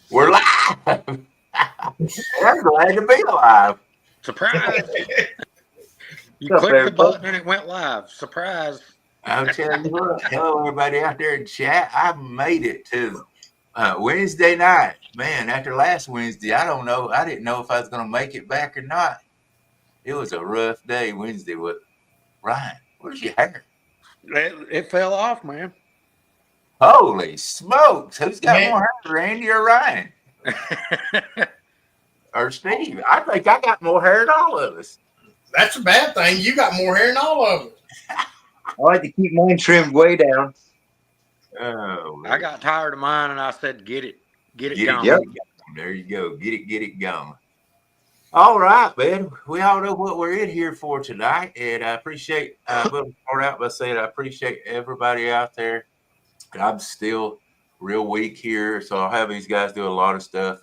We're live. I'm glad to be alive. Surprise! You What's up, clicked the everybody? button and it went live. Surprise! I'll tell you what. Hello, everybody out there in chat. I made it to Wednesday night. Man, after last Wednesday, I don't know. I didn't know if I was going to make it back or not. It was a rough day Wednesday with Ryan. Where's your hair? It fell off, man. Holy smokes. Who's got Man. more hair, Randy or Ryan? Or Steve? I think I got more hair than all of us. That's a bad thing. You got more hair than all of us. I like to keep mine trimmed way down. Oh, I got tired of mine and I said, get it going. Yep. There you go. Get it going. All right, man. We all know what we're in here for tonight, and I appreciate. We'll start out by saying I appreciate everybody out there. I'm still real weak here, so I'll have these guys do a lot of stuff.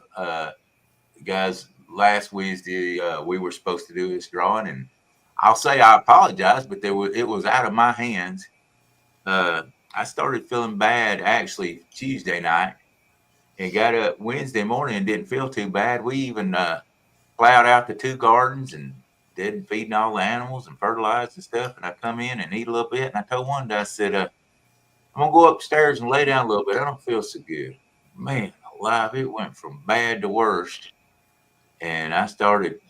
Guys, last Wednesday we were supposed to do this drawing, and I'll say I apologize, but it was out of my hands. I started feeling bad actually Tuesday night, and got up Wednesday morning and didn't feel too bad. We even plowed out the 2 gardens and did feeding all the animals and fertilized and stuff. And I come in and eat a little bit, and I told one day, I said, I'm gonna go upstairs and lay down a little bit. I don't feel so good. Man, alive, it went from bad to worst. And I started,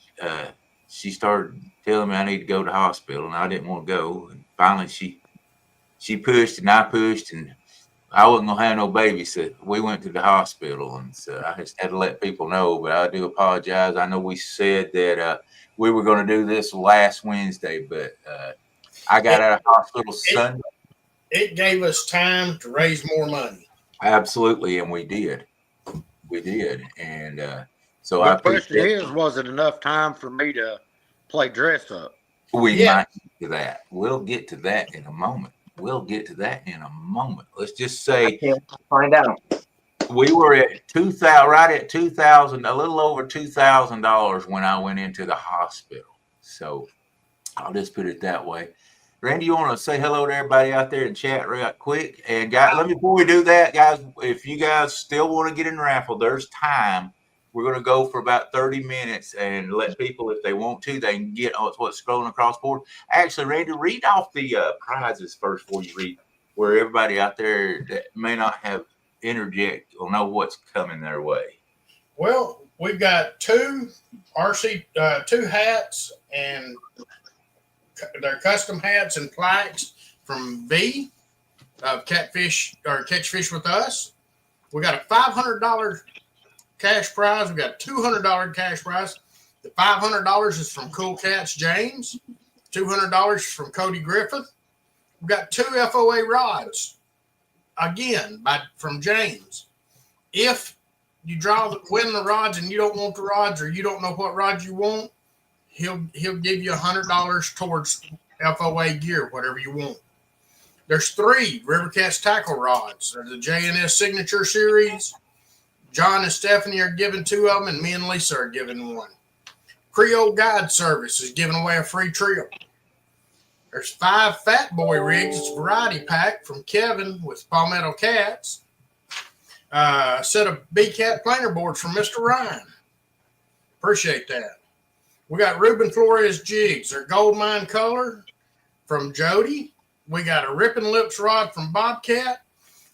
she started telling me I need to go to the hospital, and I didn't want to go. And finally she pushed and I pushed, and I wasn't gonna have no baby, so we went to the hospital, and so I just had to let people know. But I do apologize. I know we said that we were going to do this last Wednesday, but I got out of hospital Sunday. It gave us time to raise more money. Absolutely, and we did, and so The I question appreciate. is, was it enough time for me to play dress up? We might get to that. We'll get to that in a moment. Let's just say Can't find out. we were at 2,000, right at 2,000, a little over $2,000 when I went into the hospital. So I'll just put it that way. Randy, you want to say hello to everybody out there in chat real quick? And guys, before we do that, guys, if you guys still want to get in the raffle, there's time. We're going to go for about 30 minutes and let people, if they want to, they can get what's scrolling across board. Actually, Randy, read off the prizes first before you read, where everybody out there that may not have interject will know what's coming their way. Well, we've got 2 2 hats, and they're custom hats and plaques from V of Catfish or Catch Fish with Us. We got a $500 cash prize. We got a $200 cash prize. The $500 is from Cool Cats James. $200 from Cody Griffith. We've got 2 FOA rods again from James. If you win the rods and you don't want the rods, or you don't know what rods you want, he'll give you $100 towards FOA gear, whatever you want. There's 3 River Cats tackle rods. There's the JNS Signature Series. John and Stephanie are giving 2 of them, and me and Lisa are giving 1. Creole Guide Service is giving away a free trip. There's 5 Fat Boy rigs. It's a variety pack from Kevin with Palmetto Cats. A set of B-Cat planer boards from Mr. Ryan. Appreciate that. We got Ruben Flores jigs. They're gold mine color from Jody. We got a Rippin' Lips rod from Bobcat.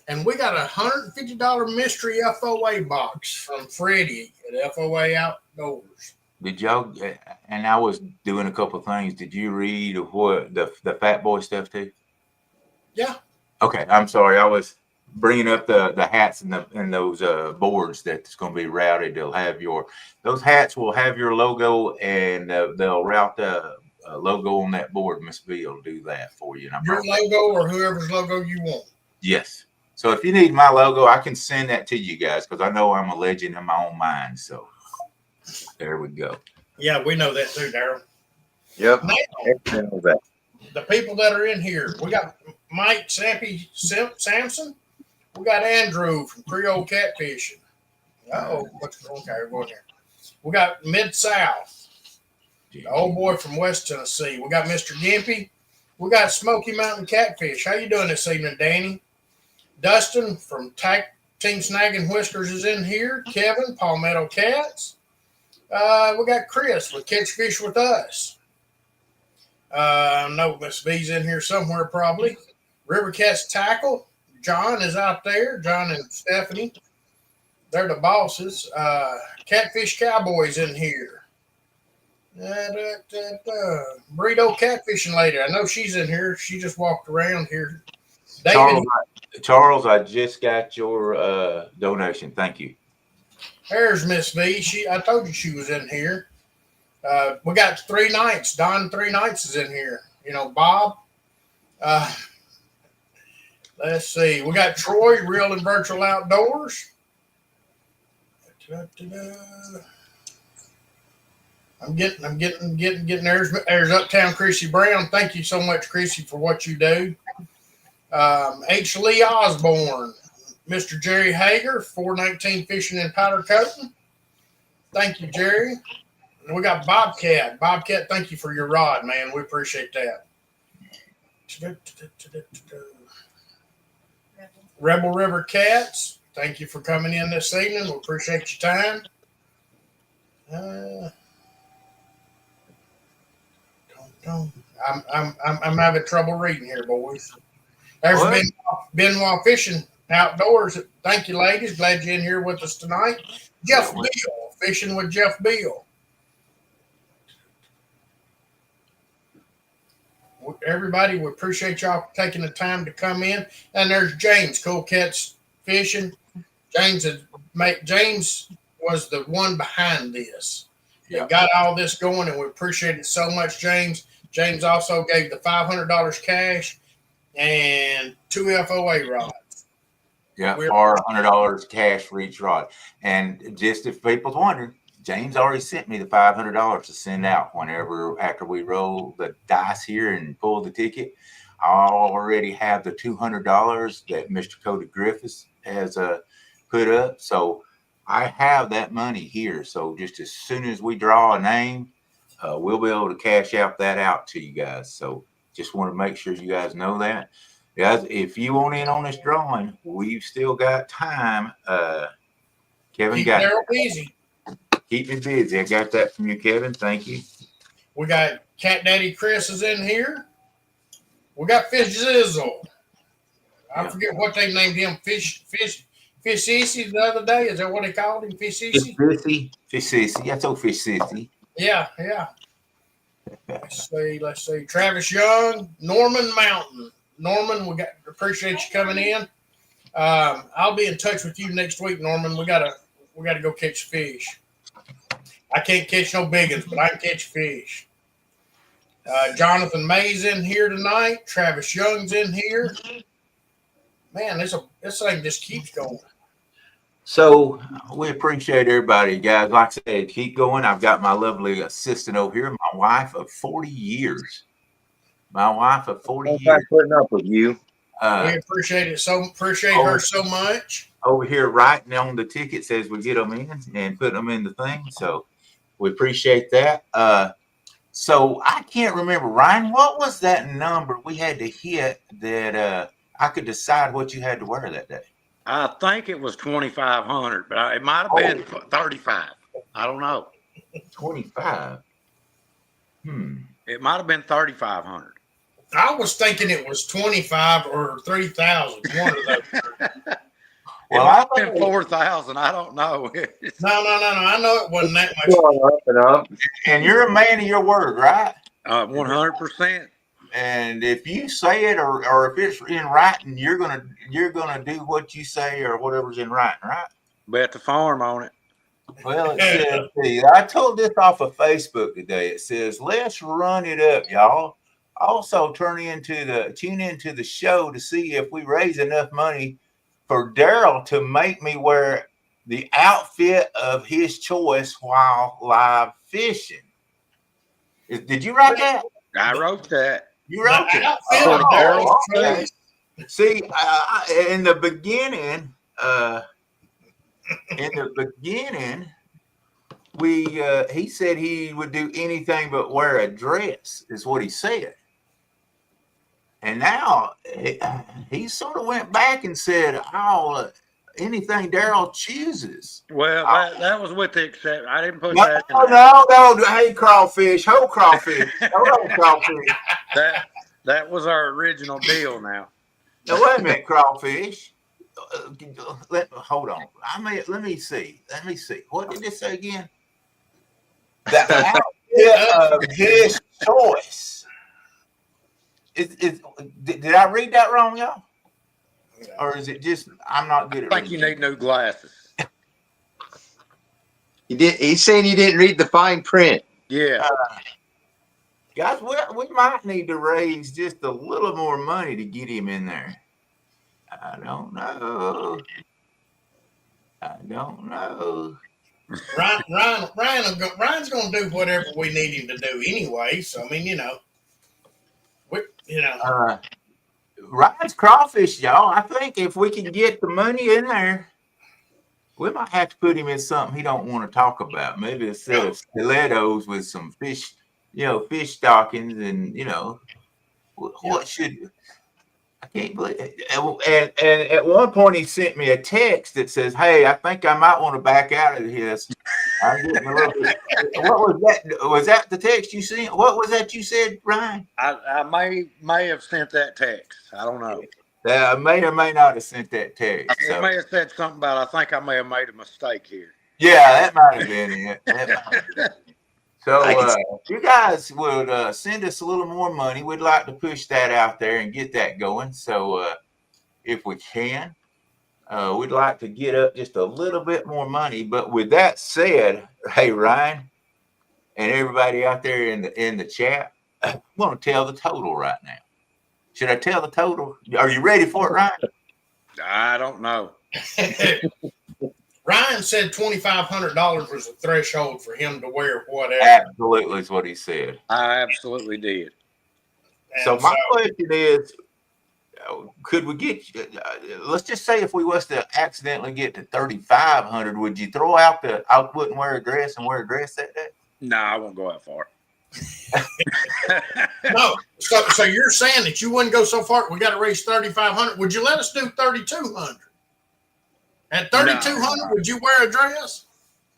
And we got a $150 mystery FOA box from Freddie at FOA Outdoors. Did y'all? And I was doing a couple of things. Did you read what the Fat Boy stuff too? Yeah. Okay, I'm sorry. I was bringing up the hats and those boards that's going to be routed. Those hats will have your logo, and they'll route the logo on that board. Miss V will do that for you. And Your logo or whoever's logo you want. Yes. So if you need my logo, I can send that to you guys, because I know I'm a legend in my own mind. So there we go. Yeah, we know that too, Daryl. Yep. Now, Everyone knows that. the people that are in here, we got Mike Sampson. We got Andrew from Creole Catfishing. Okay, we're going there. We got Mid-South, the old boy from West Tennessee. We got Mr. Gimpy. We got Smoky Mountain Catfish. How you doing this evening, Danny? Dustin from Team Snagging Whiskers is in here. Kevin, Palmetto Cats. We got Chris with Catch Fish with Us. No, Miss B's in here somewhere probably. River Cats Tackle. John is out there. John and Stephanie. They're the bosses. Catfish Cowboys in here. Burrito Catfishing Lady. I know she's in here. She just walked around here. David. Charles, I just got your donation. Thank you. There's Miss B. I told you she was in here. We got 3 Nights. Don 3 Nights is in here. You know, Bob. Let's see. We got Troy, Real and Virtual Outdoors. I'm getting there's Uptown Chrissy Brown. Thank you so much, Chrissy, for what you do. H. Lee Osborne, Mr. Jerry Hager, 419 Fishing and Powder Coating. Thank you, Jerry. And we got Bobcat. Bobcat, thank you for your rod, man. We appreciate that. Rebel River Cats, thank you for coming in this evening. We appreciate your time. I'm having trouble reading here, boys. There's Benoit Fishing Outdoors. Thank you, ladies. Glad you're in here with us tonight. Jeff Bill, Fishing with Jeff Bill. Everybody, we appreciate y'all taking the time to come in. And there's James, Cool Cats Fishing. James was the one behind this. He got all this going, and we appreciate it so much, James. James also gave the $500 cash and 2 FOA rods. Yeah, or $100 cash for each rod. And just if people's wondering, James already sent me the $500 to send out after we roll the dice here and pull the ticket. I already have the $200 that Mr. Cody Griffiths has put up. So I have that money here. So just as soon as we draw a name, we'll be able to cash out to you guys. So just want to make sure you guys know that. Guys, if you want in on this drawing, we've still got time. Kevin got it. Easy. Keep me busy. I got that from you, Kevin. Thank you. We got Cat Daddy Chris is in here. We got Fish Zizzle. I forget what they named him. Fish Sissy the other day. Is that what they called him? Fish Sissy? Fish Sissy. That's old Fish Sissy. Yeah. Let's see. Travis Young, Norman Mountain. Norman, appreciate you coming in. I'll be in touch with you next week, Norman. We gotta go catch fish. I can't catch no big ones, but I can catch fish. Jonathan May's in here tonight. Travis Young's in here. Man, this thing just keeps going. So we appreciate everybody, guys. Like I said, keep going. I've got my lovely assistant over here, my wife of 40 years. Putting up with you. We appreciate it. Appreciate her so much. Over here, writing on the tickets as we get them in and put them in the thing. So we appreciate that. So I can't remember, Ryan, what was that number we had to hit that I could decide what you had to wear that day? I think it was 2,500, but it might have been 35. I don't know. 25. It might have been 3,500. I was thinking it was 25 or 3,000. One of those. Well, I think 4,000. I don't know. No. I know it wasn't that much. Up and up. And you're a man of your word, right? 100%. And if you say it or if it's in writing, you're gonna do what you say or whatever's in writing, right? Bet the farm on it. Well, it says, see, I told this off of Facebook today. It says, let's run it up, y'all. Also tune into the show to see if we raise enough money for Daryl to make me wear the outfit of his choice while live fishing. Did you write that? I wrote that. You wrote it. Okay. See, in the beginning, he said he would do anything but wear a dress, is what he said. And now he sort of went back and said, anything Daryl chooses. Well, that was with the exception. I didn't put No, that in there. no. Hey, crawfish, whole crawfish, hello, crawfish. That was our original deal. Now, Wait a minute, crawfish. Hold on. Let me see. What did it say again? The outfit of his choice. Did I read that wrong, y'all? Or is it just I'm not good at I think you reading? need new glasses. He's saying you didn't read the fine print. Yeah. Guys, we might need to raise just a little more money to get him in there. I don't know. Ryan's going to do whatever we need him to do anyway. So I mean, Ryan's crawfish, y'all. I think if we can get the money in there, we might have to put him in something he don't want to talk about. Maybe a set of stilettos with some fish, fish stockings, and what should. I can't believe it. And at one point he sent me a text that says, "Hey, I think I might want to back out of this. I'm getting a little bit." What was that? Was that the text you sent? What was that you said, Ryan? I may have sent that text. I don't know. I may or may not have sent that text. It may have said something about, I think I may have made a mistake here. Yeah, that might have been it. So if you guys would send us a little more money, we'd like to push that out there and get that going. So if we can, we'd like to get up just a little bit more money. But with that said, hey, Ryan and everybody out there in the chat, I'm going to tell the total right now. Should I tell the total? Are you ready for it, Ryan? I don't know. Ryan said $2,500 was a threshold for him to wear whatever. Absolutely is what he said. I absolutely did. So my question is, could we get? Let's just say if we was to accidentally get to 3,500, would you throw out the I wouldn't wear a dress and wear a dress that day? No, I won't go that far. No, so you're saying that you wouldn't go so far? We got to raise 3,500. Would you let us do 3,200? At 3,200, would you wear a dress?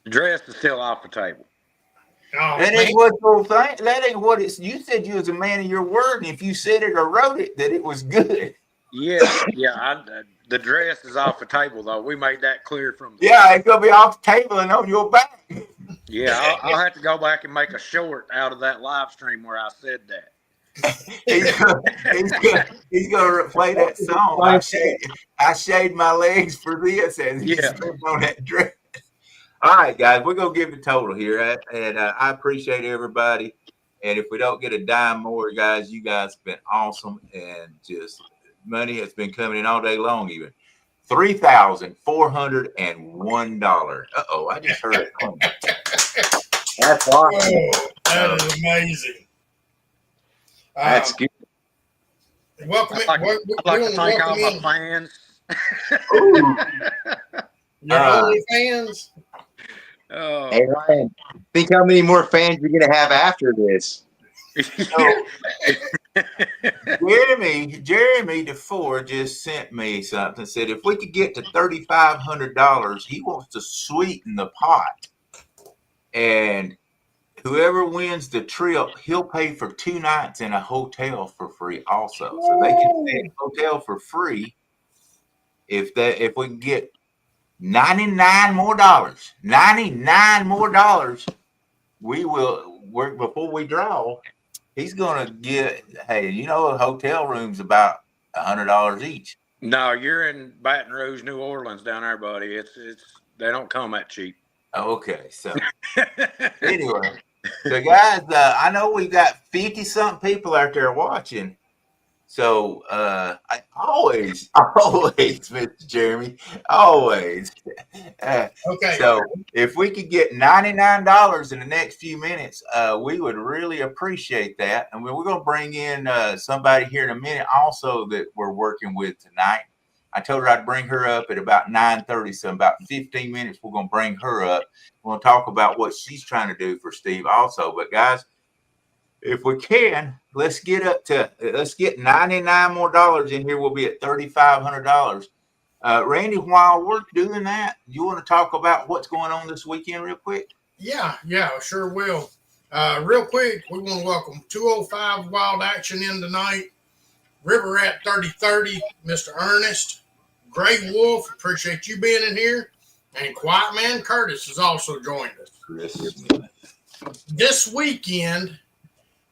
The dress is still off the table. Oh, That ain't what the thing. That ain't what it's. You said you was a man of your word, and if you said it or wrote it, that it was good. Yeah. The dress is off the table, though. We made that clear from. Yeah, it's gonna be off the table and on your back. Yeah, I'll have to go back and make a short out of that live stream where I said that. he's gonna play that song. I shaved my legs for this, and he's on that dress. All right, guys, we're gonna give the total here, and I appreciate everybody. And if we don't get a dime more, guys, you guys have been awesome, and just money has been coming in all day long. Even $3,401. I just heard it. That's awesome. Oh, that is amazing. That's good. Welcome. I'd like to thank all my fans. Your only fans. Oh. Hey, Ryan, think how many more fans you're going to have after this? Jeremy DeFore just sent me something. Said if we could get to $3,500, he wants to sweeten the pot, and whoever wins the trip, he'll pay for 2 nights in a hotel for free. Also, so they can stay in a hotel for free if we can get $99 more. We will work before we draw. He's gonna get. Hey, a hotel room's about $100 each. No, you're in Baton Rouge, New Orleans, down there, buddy. It's they don't come that cheap. Okay, so anyway, so guys, I know we got 50-something people out there watching. So I always, Mr. Jeremy, always. Okay. So if we could get $99 in the next few minutes, we would really appreciate that. And we're going to bring in somebody here in a minute also that we're working with tonight. I told her I'd bring her up at about 9:30. So in about 15 minutes, we're going to bring her up. We're going to talk about what she's trying to do for Steve also. But guys, if we can, let's get $99 more in here. We'll be at $3,500. Randy, while we're doing that, you want to talk about what's going on this weekend real quick? Yeah, sure will. Real quick, we want to welcome 205 Wild Action in tonight. River Rat 3030, Mr. Ernest, Gray Wolf, appreciate you being in here, and Quiet Man Curtis has also joined us. Chris. This weekend,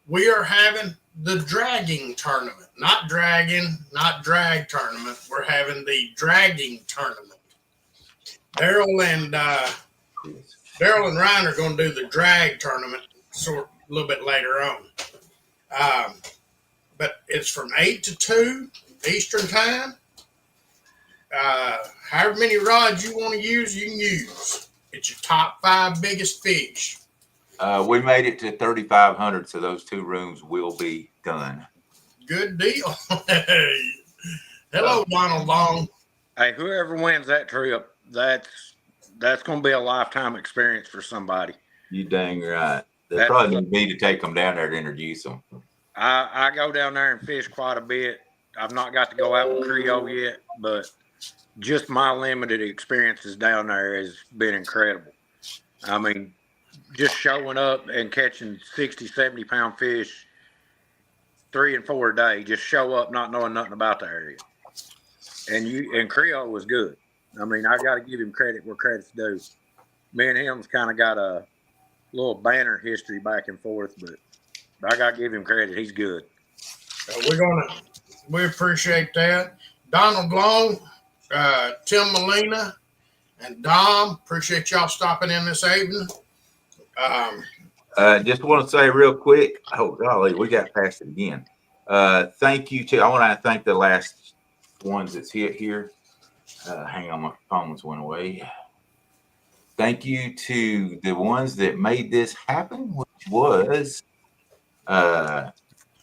we are having the dragging tournament. Not dragging, not drag tournament. We're having the dragging tournament. Daryl and Ryan are going to do the drag tournament a little bit later on. But it's from 8 to 2 Eastern time. However many rods you want to use, you can use. It's your top 5 biggest fish. We made it to 3,500, so those 2 rooms will be done. Good deal. Hello, Donald Long. Hey, whoever wins that trip, that's going to be a lifetime experience for somebody. You dang right. They probably need me to take them down there to introduce them. I go down there and fish quite a bit. I've not got to go out with Creole yet, but just my limited experiences down there has been incredible. I mean, just showing up and catching 60, 70 pound fish 3 and 4 a day, just show up not knowing nothing about the area. And Creole was good. I mean, I got to give him credit where credit's due. Me and him's kind of got a little banner history back and forth, but I got to give him credit. He's good. We appreciate that. Donald Long, Tim Molina, and Dom, appreciate y'all stopping in this evening. Just want to say real quick. Oh, golly, we got past it again. Thank you I want to thank the last ones that's here. Hang on, my phones went away. Thank you to the ones that made this happen, which was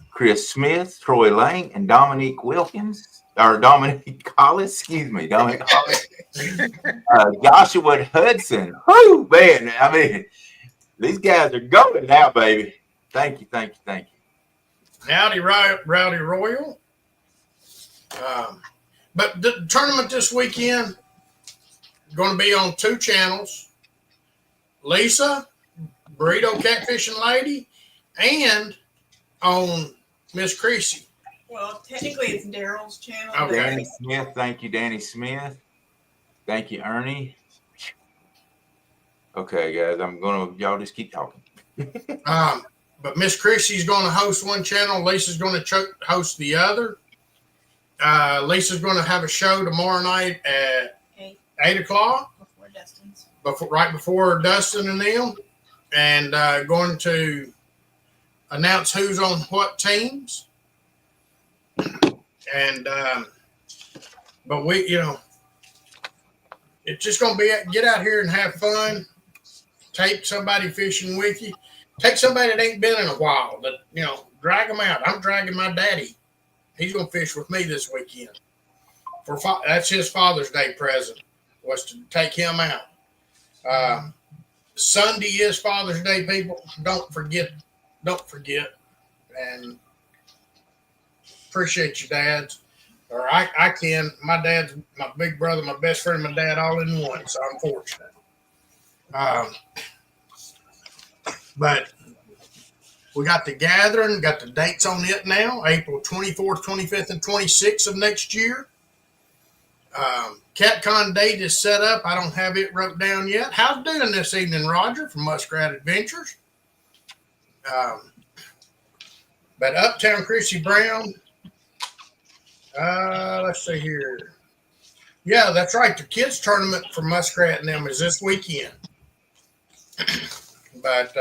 Chris Smith, Troy Lang, and Dominique Wilkins, or Dominique Collis, excuse me, Dominique Collis. Joshua Hudson. Whoo, man, I mean, these guys are going now, baby. Thank you. Howdy, Rowdy Royal. But the tournament this weekend going to be on 2 channels. Lisa, Burrito Catfishing Lady, and on Miss Creasy. Well, technically it's Daryl's channel. Okay. Danny Smith, thank you, Danny Smith. Thank you, Ernie. Okay, guys, y'all just keep talking. But Miss Creasy's going to host one channel. Lisa's going to host the other. Lisa's going to have a show tomorrow night at 8 o'clock. Before Dustin's. Right before Dustin and them. And going to announce who's on what teams. And, but it's just going to be, get out here and have fun. Take somebody fishing with you. Take somebody that ain't been in a while. Drag them out. I'm dragging my daddy. He's going to fish with me this weekend. That's his Father's Day present, was to take him out. Sunday is Father's Day, people. Don't forget. And appreciate your dads. Or I can. My dad's my big brother, my best friend, my dad, all in one. So I'm fortunate. But we got the gathering, got the dates on it now, April 24th, 25th, and 26th of next year. CatCon date is set up. I don't have it wrote down yet. How's doing this evening, Roger, from Muskrat Adventures? But Uptown Chrissy Brown, let's see here. Yeah, that's right. The kids tournament for Muskrat and them is this weekend. But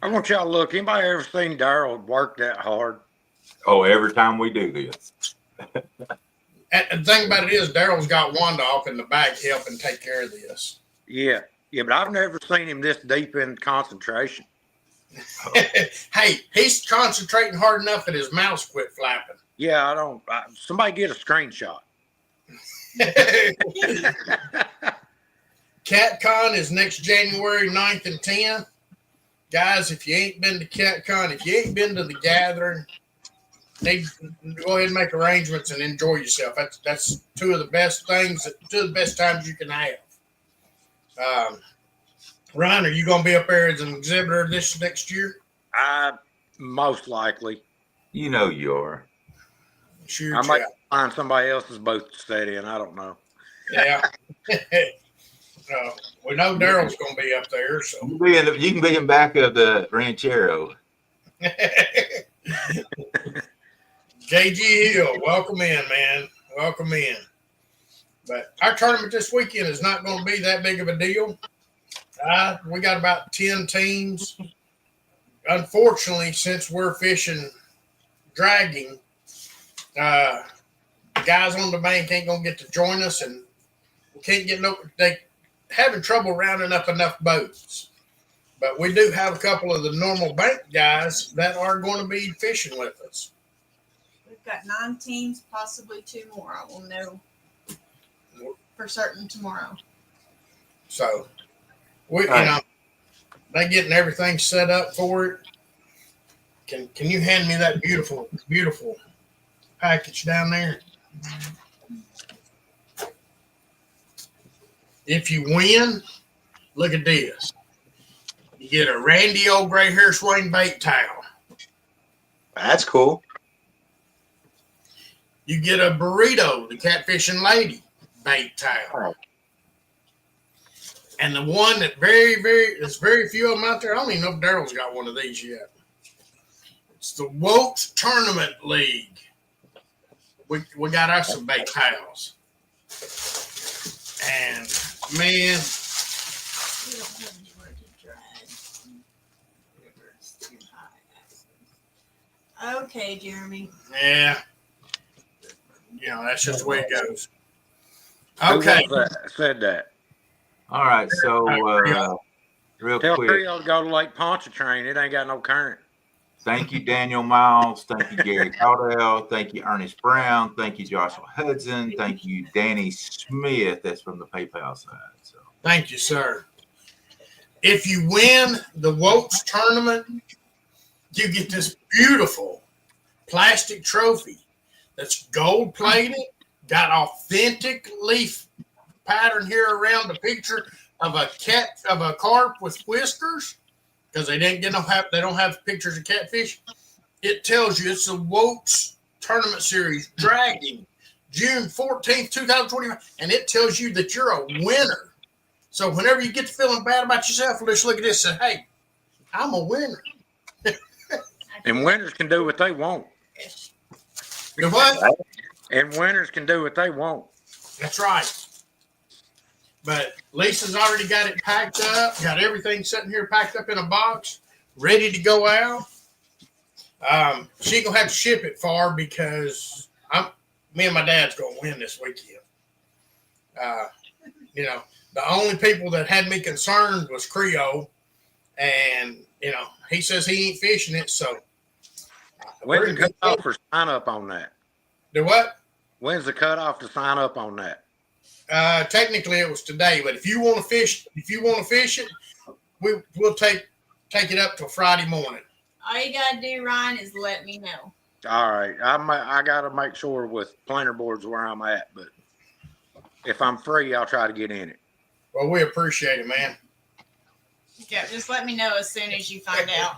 I want y'all to look. Anybody ever seen Daryl work that hard? Oh, every time we do this. and the thing about it is, Daryl's got Wanda off in the back helping take care of this. Yeah, but I've never seen him this deep in concentration. Hey, he's concentrating hard enough that his mouth's quit flapping. Yeah, somebody get a screenshot. CatCon is next January 9th and 10th. Guys, if you ain't been to CatCon, if you ain't been to the gathering, need to go ahead and make arrangements and enjoy yourself. That's two of the best things, two of the best times you can have. Ryan, are you going to be up there as an exhibitor this next year? I most likely. You know you are. Sure. I might find somebody else's boat to stay in. I don't know. Yeah. We know Daryl's going to be up there, so. You can be in back of the Ranchero. JG Hill, welcome in, man. Welcome in. But our tournament this weekend is not going to be that big of a deal. We got about 10 teams. Unfortunately, since we're fishing dragging, guys on the bank ain't going to get to join us, and we can't get they having trouble rounding up enough boats. But we do have a couple of the normal bank guys that are going to be fishing with us. We've got 9 teams, possibly 2 more. I will know for certain tomorrow. So we, they getting everything set up for it. Can you hand me that beautiful package down there? If you win, look at this. You get a Randy old gray hair Swain bait towel. That's cool. You get a burrito, the Catfishing Lady bait towel. And the one that there's very few of them out there. I don't even know if Daryl's got one of these yet. It's the Woats Tournament League. We got us some bait towels. And man, We don't have anywhere to drag. River's too high. Okay, Jeremy. yeah. That's just the way it goes. Who Okay. was that said that? All right, so real Tell quick, Creole to go to Lake Pontchartrain. It ain't got no current. thank you, Daniel Miles. Thank you, Gary Caudill. Thank you, Ernest Brown. Thank you, Joshua Hudson. Thank you, Danny Smith. That's from the PayPal side. So Thank you, sir. If you win the Woats tournament, you get this beautiful plastic trophy that's gold plated, got authentic leaf pattern here around the picture of a carp with whiskers, because they don't have pictures of catfish. It tells you it's the Woats Tournament Series dragging June 14th, 2025, and it tells you that you're a winner. So whenever you get to feeling bad about yourself, just look at this and say, hey, I'm a winner. And winners can do what they want. You know what? And winners can do what they want. That's right. But Lisa's already got it packed up, got everything sitting here packed up in a box, ready to go out. She ain't gonna have to ship it far because me and my dad's gonna win this weekend. The only people that had me concerned was Creole, and he says he ain't fishing it, so When's the cutoff for sign up on that? do what? When's the cutoff to sign up on that? Technically it was today, but if you want to fish it, we'll take it up till Friday morning. All you gotta do, Ryan, is let me know. All right, I got to make sure with planer boards where I'm at, but if I'm free, I'll try to get in it. Well, we appreciate it, man. Yeah, just let me know as soon as you find out.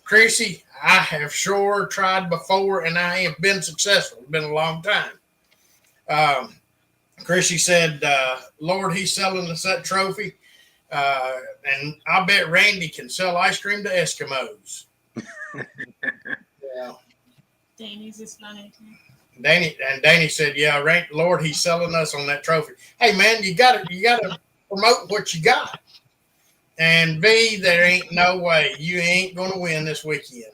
Chrissy, I have sure tried before, and I ain't been successful. It's been a long time. Chrissy said, Lord, he's selling us that trophy. And I bet Randy can sell ice cream to Eskimos. Yeah. Danny's is funny too. Danny said, yeah, Lord, he's selling us on that trophy. Hey, man, you gotta promote what you got. And B, there ain't no way you ain't going to win this weekend.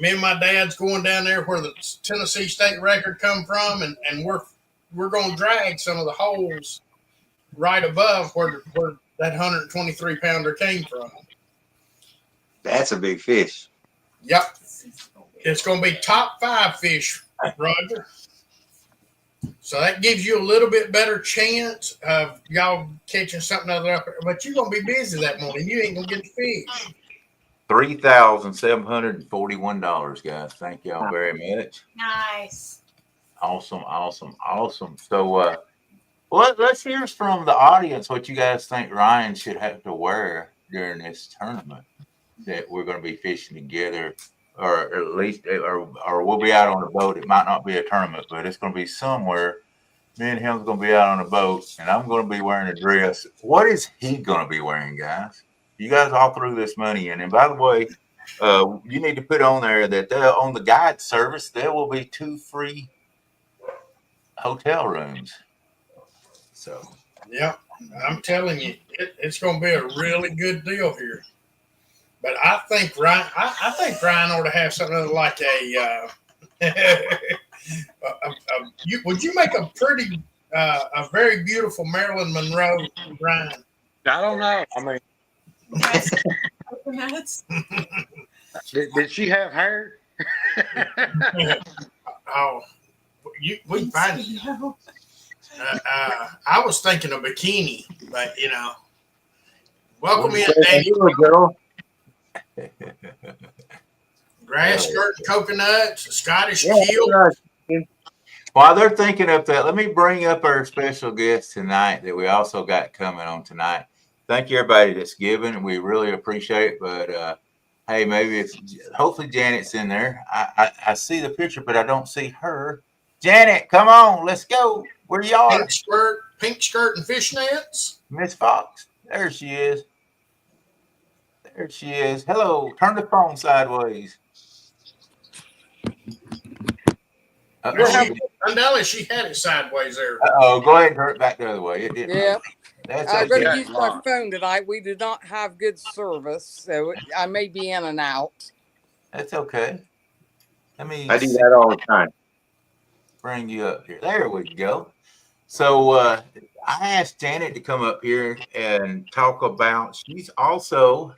Me and my dad's going down there where the Tennessee state record come from, and we're going to drag some of the holes right above where that 123-pounder came from. That's a big fish. Yep. It's going to be top 5 fish, Roger. So that gives you a little bit better chance of y'all catching something other up. But you're going to be busy that morning. You ain't going to get to fish. $3,741, guys. Thank y'all very much. Nice. Awesome. So, let's hear from the audience what you guys think Ryan should have to wear during this tournament that we're going to be fishing together, or at least, or we'll be out on a boat. It might not be a tournament, but it's going to be somewhere. Me and him's going to be out on a boat, and I'm going to be wearing a dress. What is he going to be wearing, guys? You guys all threw this money in, and by the way, you need to put on there that on the guide service there will be 2 free hotel rooms. So, Yeah, I'm telling you, it's going to be a really good deal here. But I think Ryan ought to have something like a. Would you make a very beautiful Marilyn Monroe, Ryan? I don't know. I mean, Nice. Coconuts. did she have hair? Oh, we can find it. I was thinking a bikini, but welcome in, Danny. Girl. Grass skirt, coconuts, Scottish Yeah, keel. while they're thinking of that, let me bring up our special guest tonight that we also got coming on tonight. Thank you, everybody that's given. We really appreciate it. But hey, hopefully Janet's in there. I see the picture, but I don't see her. Janet, come on, let's go. Where you are? Pink skirt and fishnets. Miss Fox. There she is. Hello. Turn the phone sideways. Undoubtedly, she had it sideways there. Oh, go ahead and turn it back the other way. It didn't. Yep. That's I'm okay. going to use my phone tonight. We did not have good service, so I may be in and out. That's okay. Let me I do that all the time. bring you up here. There we go. So I asked Janet to come up here and talk about, she's also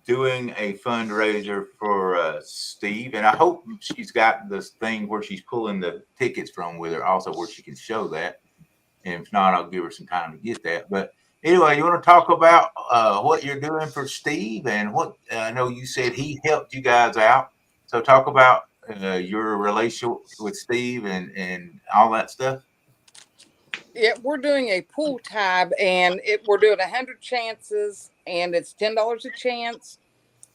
doing a fundraiser for Steve. And I hope she's got this thing where she's pulling the tickets from with her also, where she can show that. And if not, I'll give her some time to get that. But anyway, you want to talk about what you're doing for Steve and what I know you said he helped you guys out. So talk about your relationship with Steve and all that stuff. Yeah, we're doing a pool tab, and we're doing 100 chances, and it's $10 a chance.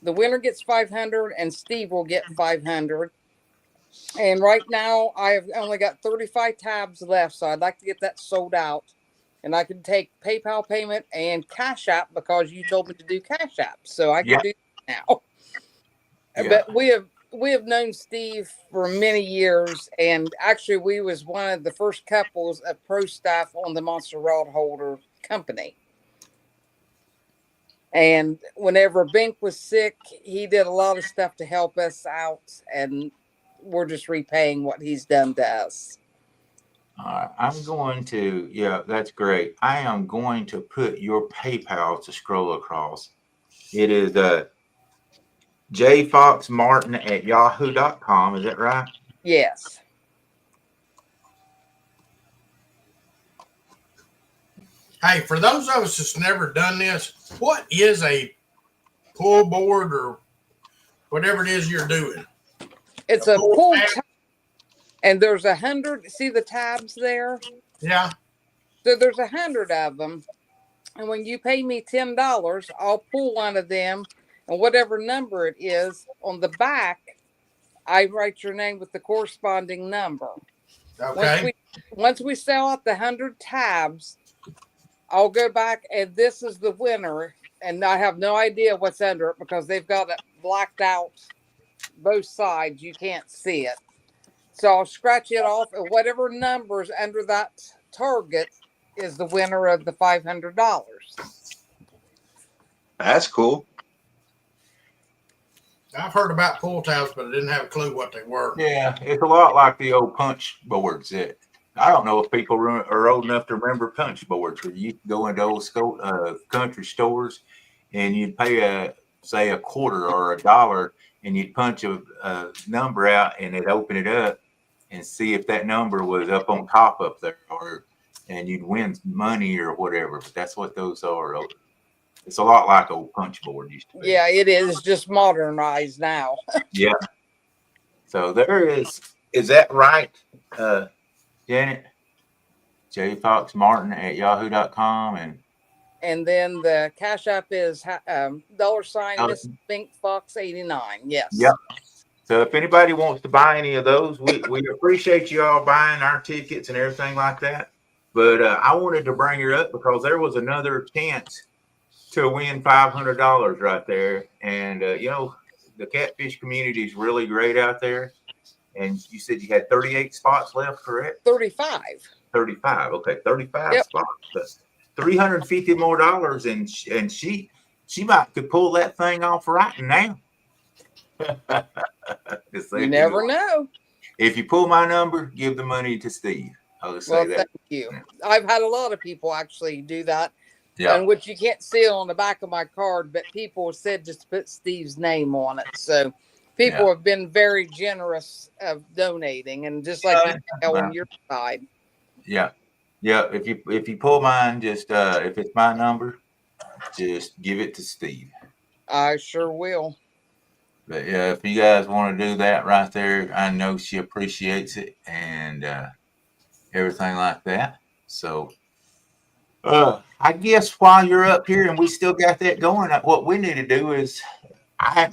The winner gets 500, and Steve will get 500. And right now, I have only got 35 tabs left, so I'd like to get that sold out. And I can take PayPal payment and Cash App because you told me to do Cash App, so I can do that now. Yeah. But we have known Steve for many years, and actually, we was one of the first couples of pro staff on the Monster Rod Holder company. And whenever Bink was sick, he did a lot of stuff to help us out, and we're just repaying what he's done to us. I'm going to, that's great. I am going to put your PayPal to scroll across. It is jfoxmartin@yahoo.com. Is that right? Yes. Hey, for those of us that's never done this, what is a pull board or whatever it is you're doing? It's a pull tab, and there's 100. See the tabs there? Yeah. So there's 100 of them. And when you pay me $10, I'll pull one of them, and whatever number it is on the back, I write your name with the corresponding number. Okay. Once we sell out the 100 tabs, I'll go back, and this is the winner, and I have no idea what's under it because they've got it blacked out both sides. You can't see it. So I'll scratch it off, and whatever number's under that target is the winner of the $500. That's cool. I've heard about pull tabs, but I didn't have a clue what they were. Yeah, it's a lot like the old punch boards. I don't know if people are old enough to remember punch boards where you go into old country stores and you'd pay say a quarter or $1 and you'd punch a number out and it'd open it up and see if that number was up on top up there and you'd win money or whatever. But that's what those are. It's a lot like old punch board used to be. Yeah, it is just modernized now. Yeah. So there is that right, Janet? jfoxmartin@yahoo.com And then the Cash App is $ Oh. Miss Pink Fox 89. Yes. Yep. So if anybody wants to buy any of those, we appreciate you all buying our tickets and everything like that. But I wanted to bring her up because there was another chance to win $500 right there. And, the catfish community is really great out there. And you said you had 38 spots left, correct? 35. 35. Okay, 35 Yep. spots. That's $350 more, and she might could pull that thing off right now. You never know. If you pull my number, give the money to Steve. I'll just say Well, that. thank you. I've had a lot of people actually do that. Yeah. And which you can't see it on the back of my card, but people said just to put Steve's name on it. So people have been very generous of donating, and just like you know, on your side. Yeah. Yeah. If you pull mine, just if it's my number, just give it to Steve. I sure will. But yeah, if you guys want to do that right there, I know she appreciates it and everything like that. So I guess while you're up here and we still got that going, what we need to do is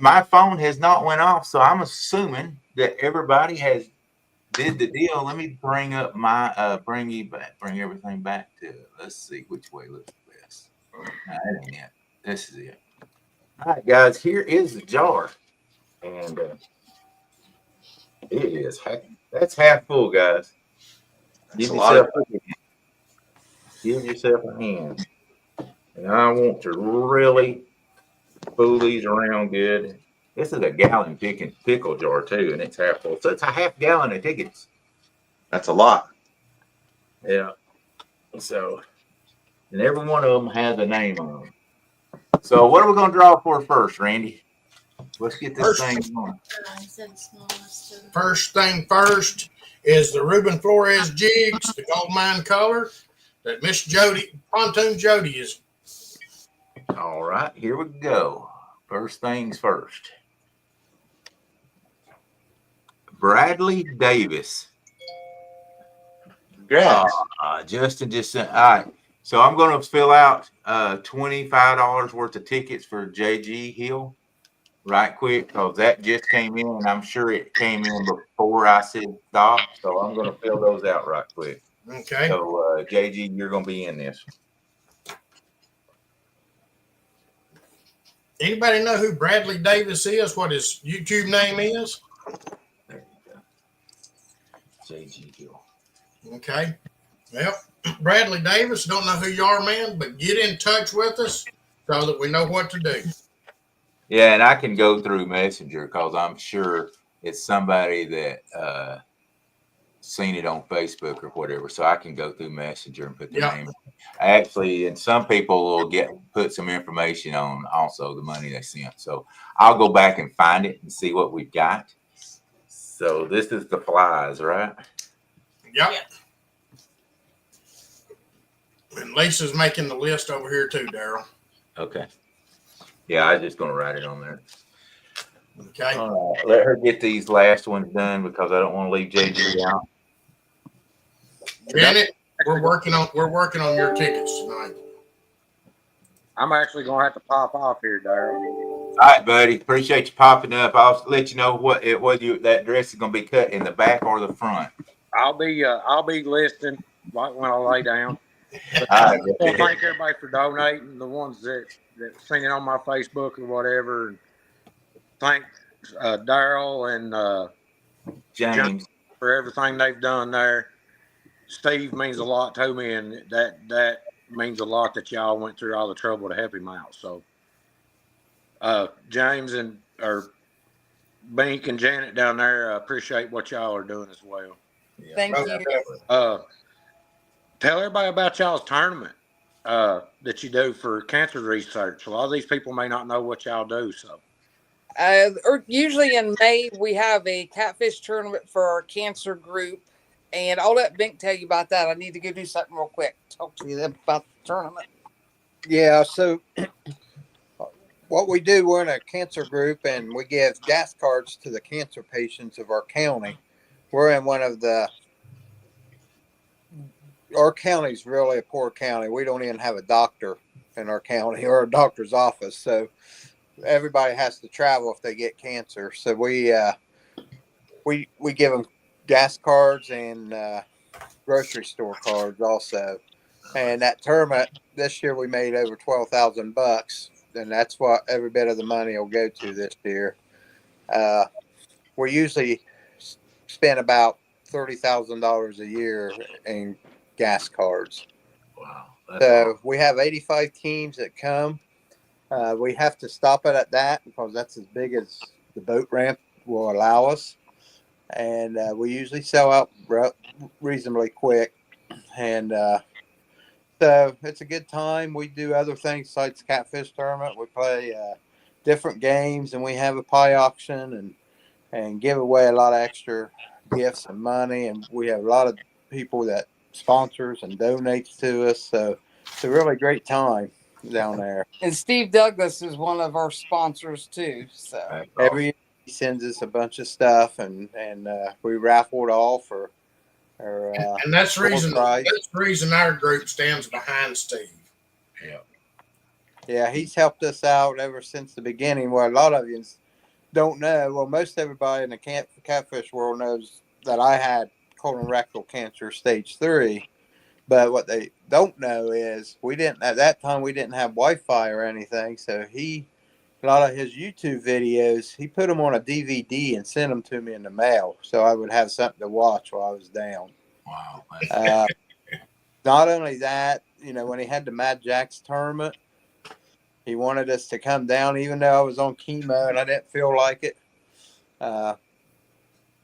my phone has not went off, so I'm assuming that everybody has did the deal. Let me bring up my bring everything back to, let's see which way looks best. No, that ain't it. This is it. All right, guys, here is the jar. And it is that's half full, guys. Give yourself a hand. And I want to really fool these around good. This is a gallon pickle jar too, and it's half full. So it's a half gallon of tickets. That's a lot. Yeah. So, and every one of them has a name on them. So what are we going to draw for first, Randy? Let's get this thing going. First thing first is the Ruben Flores jigs, the gold mine color that Miss Jody, Pontoon Jody is. All right, here we go. First things first. Bradley Davis. Congrats. Justin just sent. All right. So I'm going to fill out $25 worth of tickets for JG Hill right quick because that just came in, and I'm sure it came in before I said stop. So I'm going to fill those out right quick. Okay. So JG, you're going to be in this. Anybody know who Bradley Davis is? What his YouTube name is? There you go. JG Hill. Okay. Well, Bradley Davis, don't know who you are, man, but get in touch with us so that we know what to do. Yeah, and I can go through Messenger because I'm sure it's somebody that seen it on Facebook or whatever. So I can go through Messenger and put the name. Actually, and some people will put some information on also the money they sent. So I'll go back and find it and see what we've got. So this is the flies, right? Yep. And Lisa's making the list over here too, Daryl. Okay. Yeah, I was just going to write it on there. Okay. All right, let her get these last ones done because I don't want to leave JG out. Janet, we're working on your tickets tonight. I'm actually gonna have to pop off here, Daryl. All right, buddy. Appreciate you popping up. I'll let you know whether that dress is going to be cut in the back or the front. I'll be listening right when I lay down. All right. Well, thank everybody for donating. The ones that seen it on my Facebook or whatever. Thanks Daryl and James for everything they've done there. Steve means a lot to me, and that means a lot that y'all went through all the trouble to help him out. So, James and Bink and Janet down there, I appreciate what y'all are doing as well. Thank you. Tell everybody about y'all's tournament that you do for cancer research. A lot of these people may not know what y'all do. So, usually in May we have a catfish tournament for our cancer group, and I'll let Bink tell you about that. I need to go do something real quick. Talk to you about the tournament. Yeah, so what we do, we're in a cancer group and we give gas cards to the cancer patients of our county. We're in one of our county's really a poor county. We don't even have a doctor in our county or a doctor's office. So everybody has to travel if they get cancer. So we give them gas cards and grocery store cards also. And that tournament this year we made over $12,000, and that's what every bit of the money will go to this year. We usually spend about $30,000 a year in gas cards. Wow. So we have 85 teams that come. We have to stop it at that because that's as big as the boat ramp will allow us. And we usually sell out reasonably quick. And so it's a good time. We do other things besides catfish tournament. We play different games, and we have a pie auction and give away a lot of extra gifts and money. And we have a lot of people that sponsors and donates to us. So it's a really great time down there. And Steve Douglas is one of our sponsors too. So Every year he sends us a bunch of stuff, and we raffle it all for. And that's the reason. That's the reason our group stands behind Steve. Yeah, he's helped us out ever since the beginning. Well, a lot of you don't know. Well, most everybody in the catfish world knows that I had colorectal cancer stage 3. But what they don't know is at that time we didn't have Wi-Fi or anything. So a lot of his YouTube videos, he put them on a DVD and sent them to me in the mail, so I would have something to watch while I was down. Wow. Not only that, when he had the Mad Jacks tournament, he wanted us to come down, even though I was on chemo and I didn't feel like it.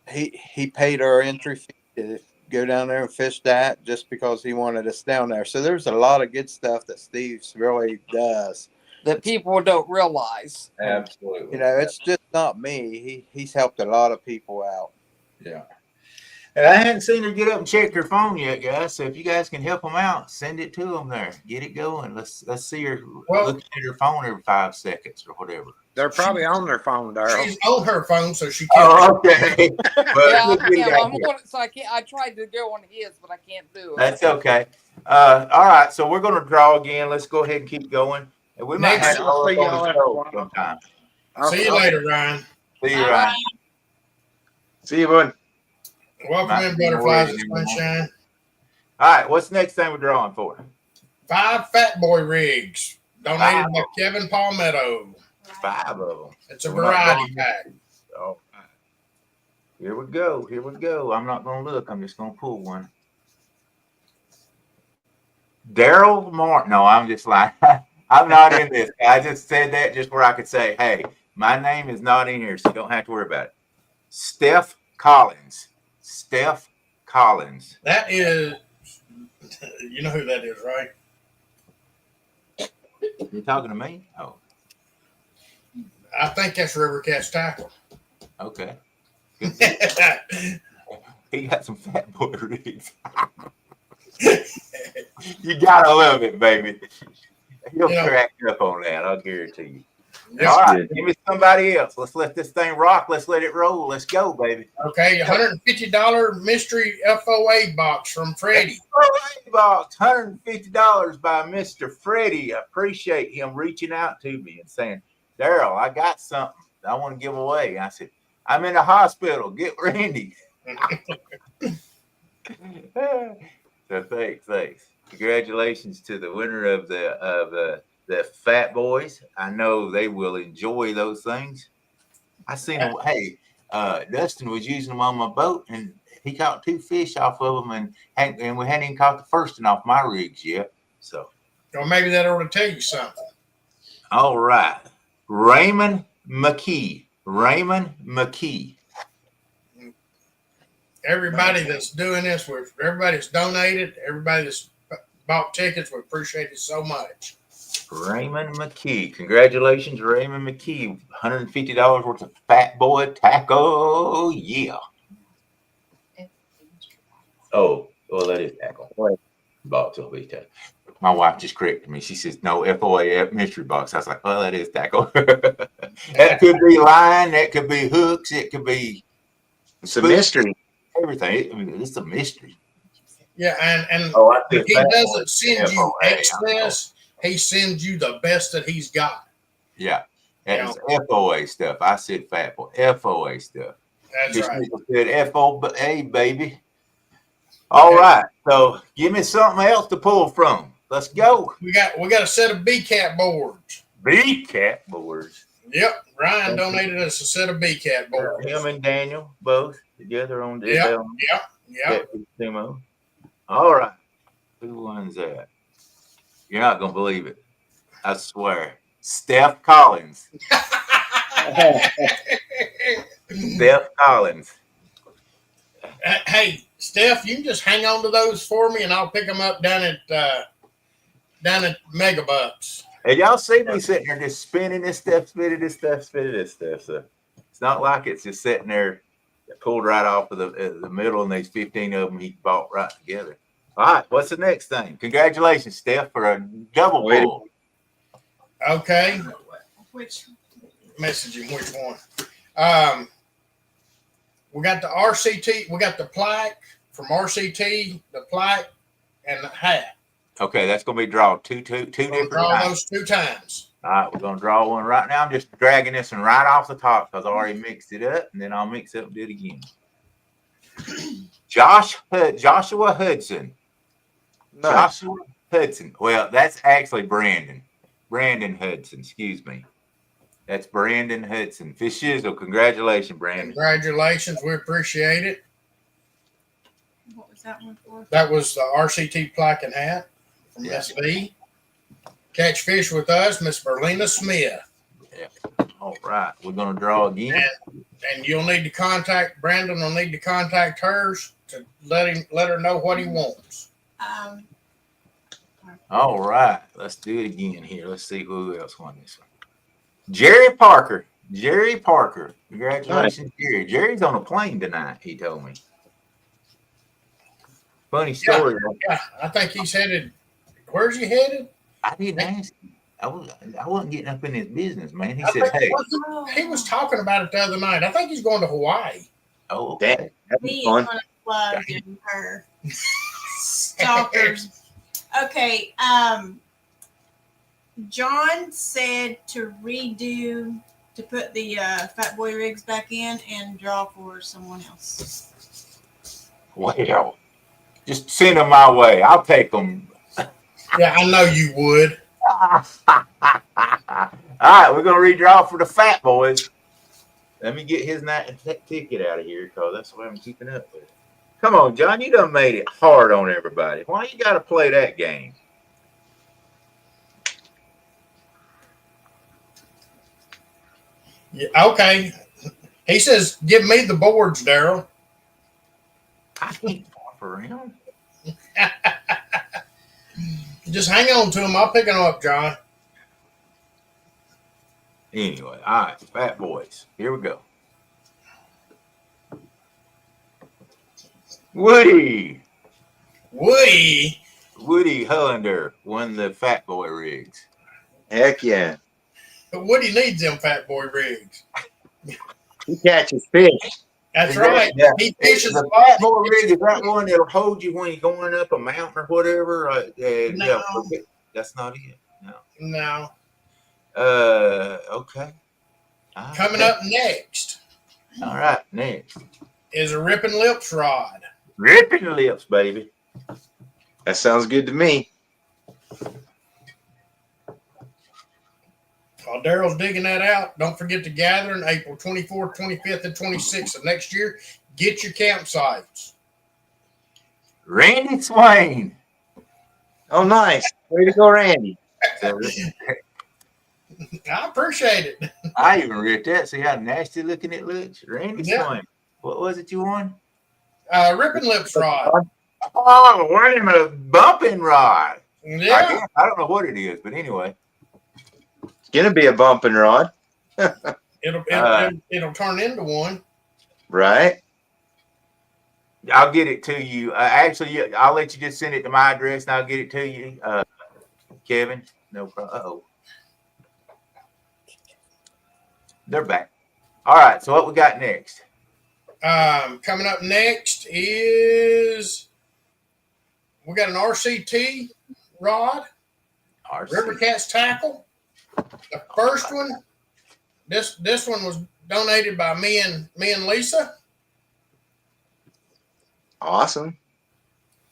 He paid our entry fee to go down there and fish that just because he wanted us down there. So there's a lot of good stuff that Steve really does that people don't realize. Absolutely. It's just not me. He's helped a lot of people out. Yeah. And I hadn't seen her get up and check her phone yet, guys. So if you guys can help them out, send it to them there. Get it going. Let's see her looking at her phone every 5 seconds or whatever. They're probably on their phone, Daryl. She's on her phone, so she can't. Oh, okay. I tried to go on his, but I can't do it. That's okay. All right. So we're going to draw again. Let's go ahead and keep going. And we might have to hold on the show sometime. See you later, Ryan. See you, Ryan. See you, bud. Welcome in, Butterflies and Sunshine. All right. What's the next thing we're drawing for? 5 Fat Boy rigs donated by Kevin Palmetto. 5 of them. It's a variety pack. Oh, here we go. Here we go. I'm not going to look. I'm just going to pull one. Daryl Martin. No, I'm just lying. I'm not in this. I just said that just where I could say, hey, my name is not in here, so you don't have to worry about it. Steph Collins. Steph Collins. That is, you know who that is, right? You talking to me? Oh. I think that's River Cat's tackle. Okay. He got some fat boy rigs. You gotta love it, baby. He'll crack up on that, I'll guarantee you. All right, give me somebody else. Let's let this thing rock. Let's let it roll. Let's go, baby. Okay, $150 mystery FOA box from Freddie. FOA box, $150 by Mr. Freddie. I appreciate him reaching out to me and saying, Daryl, I got something I want to give away. I said, I'm in the hospital. Get Randy. So thanks. Congratulations to the winner of the Fat Boys. I know they will enjoy those things. I seen them. Hey, Dustin was using them on my boat, and he caught 2 fish off of them, and we hadn't even caught the first one off my rigs yet. So, well, maybe that ought to tell you something. All right, Raymond McKee. Everybody that's doing this, everybody that's donated, everybody that's bought tickets, we appreciate it so much. Raymond McKee. Congratulations, Raymond McKee. $150 worth of Fat Boy tackle. Yeah. Oh, well, that is tackle. Bought till we tackle. My wife just corrected me. She says, no, FOA mystery box. I was like, well, that is tackle. That could be line. That could be hooks. It could be It's a mystery. everything. I mean, it's a mystery. Yeah, and Oh, I if he Fat doesn't Boys, send you FOA. excess, he sends you the best that he's got. Yeah. That is FOA stuff. I said Fat Boy. FOA stuff. That's Just right. said FOA, baby. All right. So give me something else to pull from. Let's go. We got a set of BCAT boards. B-cat boards. Yep, Ryan donated us a set of BCAT boards. Him and Daniel both together on this. Yep. Yep. Demo. All right. Who wins that? You're not going to believe it. I swear. Steph Collins. Steph Collins. Hey, Steph, you can just hang on to those for me, and I'll pick them up down at Megabucks. And y'all see me sitting there just spinning this stuff, spinning this stuff, spinning this stuff. So it's not like it's just sitting there pulled right off of the middle, and these 15 of them he bought right together. All right, what's the next thing? Congratulations, Steph, for a double pull. Okay, Which message him which one. We got the RCT, we got the plaque from RCT, the plaque, and the hat. Okay, that's going to be drawn two different Draw times. those 2 times. All right, we're going to draw one right now. I'm just dragging this one right off the top because I already mixed it up, and then I'll mix it up and do it again. Joshua Hudson. Nice. Joshua Hudson. Well, that's actually Brandon. Brandon Hudson, excuse me. That's Brandon Hudson. Fish Shizzle, congratulations, Brandon. Congratulations, we appreciate it. what was that one for? That was the RCT plaque and hat from Yeah. Miss V. Catch fish with us, Miss Berlina Smith. All right, we're going to draw again. And you'll need to contact Brandon. Will need to contact hers to let her know what he wants. All right, let's do it again here. Let's see who else won this one. Jerry Parker. Jerry Parker. Congratulations, Jerry. Jerry's on a plane tonight, he told me. Funny story. Yeah, I think he's headed. Where's he headed? I didn't ask him. I wasn't getting up in his business, man. He I said, think hey. he was talking about it the other night. I think he's going to Hawaii. Oh, Damn, okay. that'd Me be fun. unplugged and her stalkers. Okay, John said to put the Fat Boy rigs back in and draw for someone else. Well, just send them my way. I'll take them. Yeah, I know you would. All right, we're going to redraw for the Fat Boys. Let me get his ticket out of here because that's what I'm keeping up with. Come on, John, you done made it hard on everybody. Why you got to play that game? Yeah, okay. He says, "Give me the boards, Daryl." I can't walk around. Just hang on to them. I'll pick them up, John. Anyway, all right, Fat Boys. Here we go. Woody Hollander won the Fat Boy rigs. Heck yeah. But Woody needs them Fat Boy rigs. He catches fish. That's right. Yeah. He fishes The Fat Boy rig is that one that'll hold you when you're going up a mountain or whatever. No. Yeah, that's not it. No. No. Okay. All right. Coming up next All right, next. is a Ripping Lips rod. Ripping lips, baby. That sounds good to me. While Daryl's digging that out, don't forget to gather in April 24th, 25th, and 26th of next year. Get your campsites. Randy Swain. Oh, nice. Way to go, Randy. I appreciate it. I even read that. See how nasty looking it looks? Randy Yeah. Swain. What was it you won? Ripping Lips rod. Oh, wait a minute. Bumping rod. Yeah. I don't know what it is, but anyway. It's going to be a bumping rod. It'll turn into one. Right? I'll get it to you. Actually, I'll let you just send it to my address and I'll get it to you. Kevin. No problem. Uh-oh. They're back. All right. So what we got next? Coming up next is we got an RCT rod, River Cats tackle. The first one, this one was donated by me and Lisa. Awesome.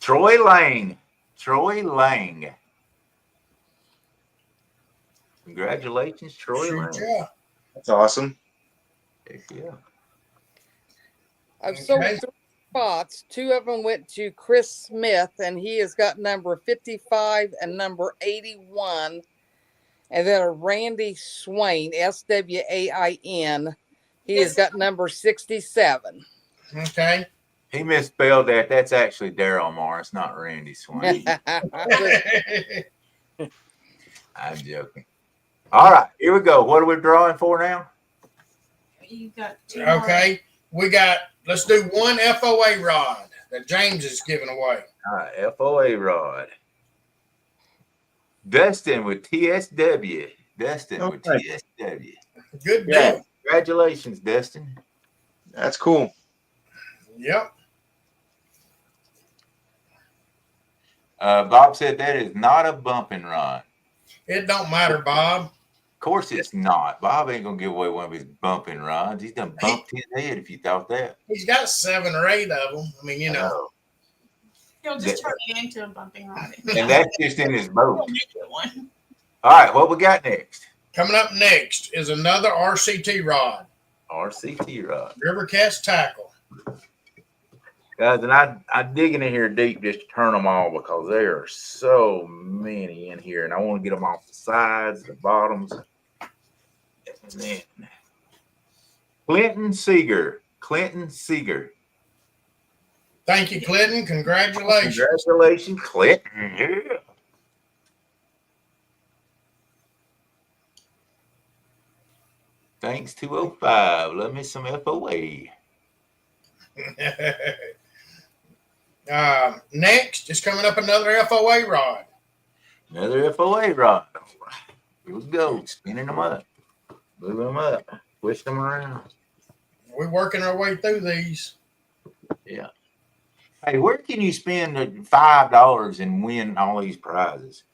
Troy Lang. Troy Lang. Congratulations, Troy Shoot, Lang. yeah. That's awesome. Heck yeah. I've sold Okay. 3 spots. 2 of them went to Chris Smith, and he has got number 55 and number 81. And then a Randy Swain, Swain. He has got number 67. Okay. He misspelled that. That's actually Daryl Morris, not Randy Swain. I'm joking. All right, here we go. What are we drawing for now? You got 2 more. Okay. Let's do one FOA rod that James is giving away. All right, FOA rod. Dustin with TSW. Dustin with Okay. TSW. Good Yeah. deal. Congratulations, Dustin. That's cool. Yep. Bob said that is not a bumping rod. It don't matter, Bob. Of course it's not. Bob ain't gonna give away one of his bumping rods. He's done bumped his head if you thought that. He's got 7 or 8 of them. I mean, you know. He'll just turn it into a bumping rod. And that's just in his boat. We'll make it one. All right, what we got next? Coming up next is another RCT rod, RCT rod. River Cats tackle. Guys, and I'm digging in here deep just to turn them all because there are so many in here, and I want to get them off the sides, the bottoms. And then Clinton Seeger. Clinton Seeger. Thank you, Clinton. Congratulations. Congratulations, Clinton. Yeah. Thanks, 205. Love me some FOA. Next is coming up another FOA rod. Another FOA rod. All right. Here we go. Spinning them up. Moving them up. Twist them around. We're working our way through these. Yeah. Hey, where can you spend $5 and win all these prizes?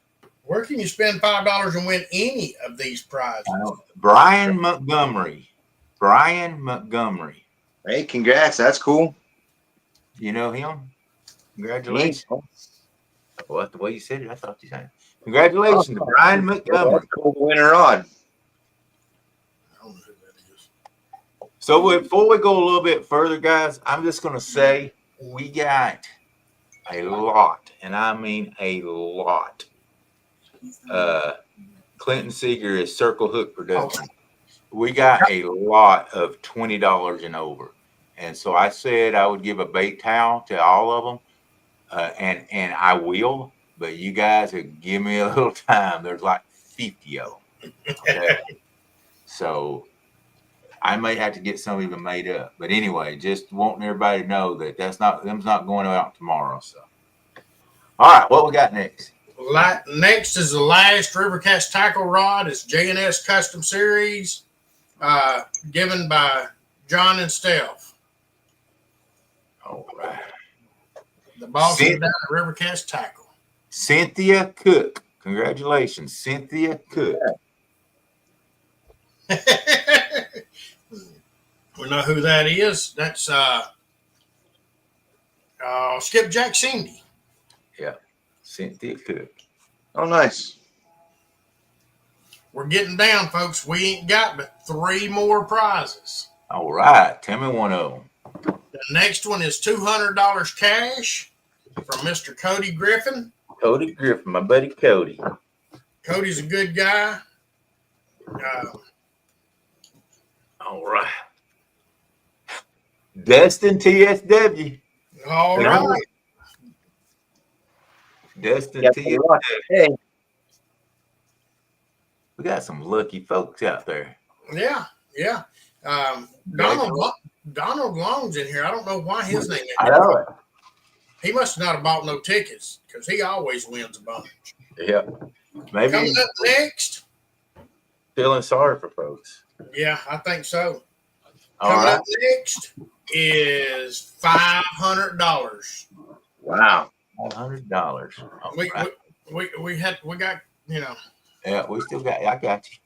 Where can you spend $5 and win any of these prizes? Brian Montgomery. Brian Montgomery. Hey, congrats. That's cool. You know him? Congratulations. What the way you said it, I thought you said it. Congratulations to Brian Montgomery. That's cool to win a rod. I don't know who that is. So before we go a little bit further, guys, I'm just going to say we got a lot, and I mean a lot. Clinton Seeger is Circle Hook Production. We got a lot of $20 and over. And so I said I would give a bait towel to all of them. And I will, but you guys give me a little time. There's like 50 of them. Okay? So I may have to get some even made up. But anyway, just wanting everybody to know that them's not going out tomorrow. So, all right, what we got next? Next is the last River Cats tackle rod. It's J&S Custom Series, given by John and Steph. All right. The boss is down at River Cats tackle. Cynthia Cook. Congratulations, Cynthia Cook. We know who that is. That's Skipjack Cindy. Yeah, Cynthia Cook. Oh, nice. We're getting down, folks. We ain't got but 3 more prizes. All right, tell me one of them. The next one is $200 cash from Mr. Cody Griffin. Cody Griffin, my buddy Cody. Cody's a good guy. All right. Dustin TSW. All right. Dustin Got TSW. the rod. Hey, We got some lucky folks out there. Yeah. Donald Long's in here. I don't know why his name I ain't. know it. He must not have bought no tickets because he always wins a bunch. Yeah. Maybe Coming up next. feeling sorry for folks. Yeah, I think so. All Coming right. up next is $500. Wow. $100. We got, you know. Yeah, we still got. I got you.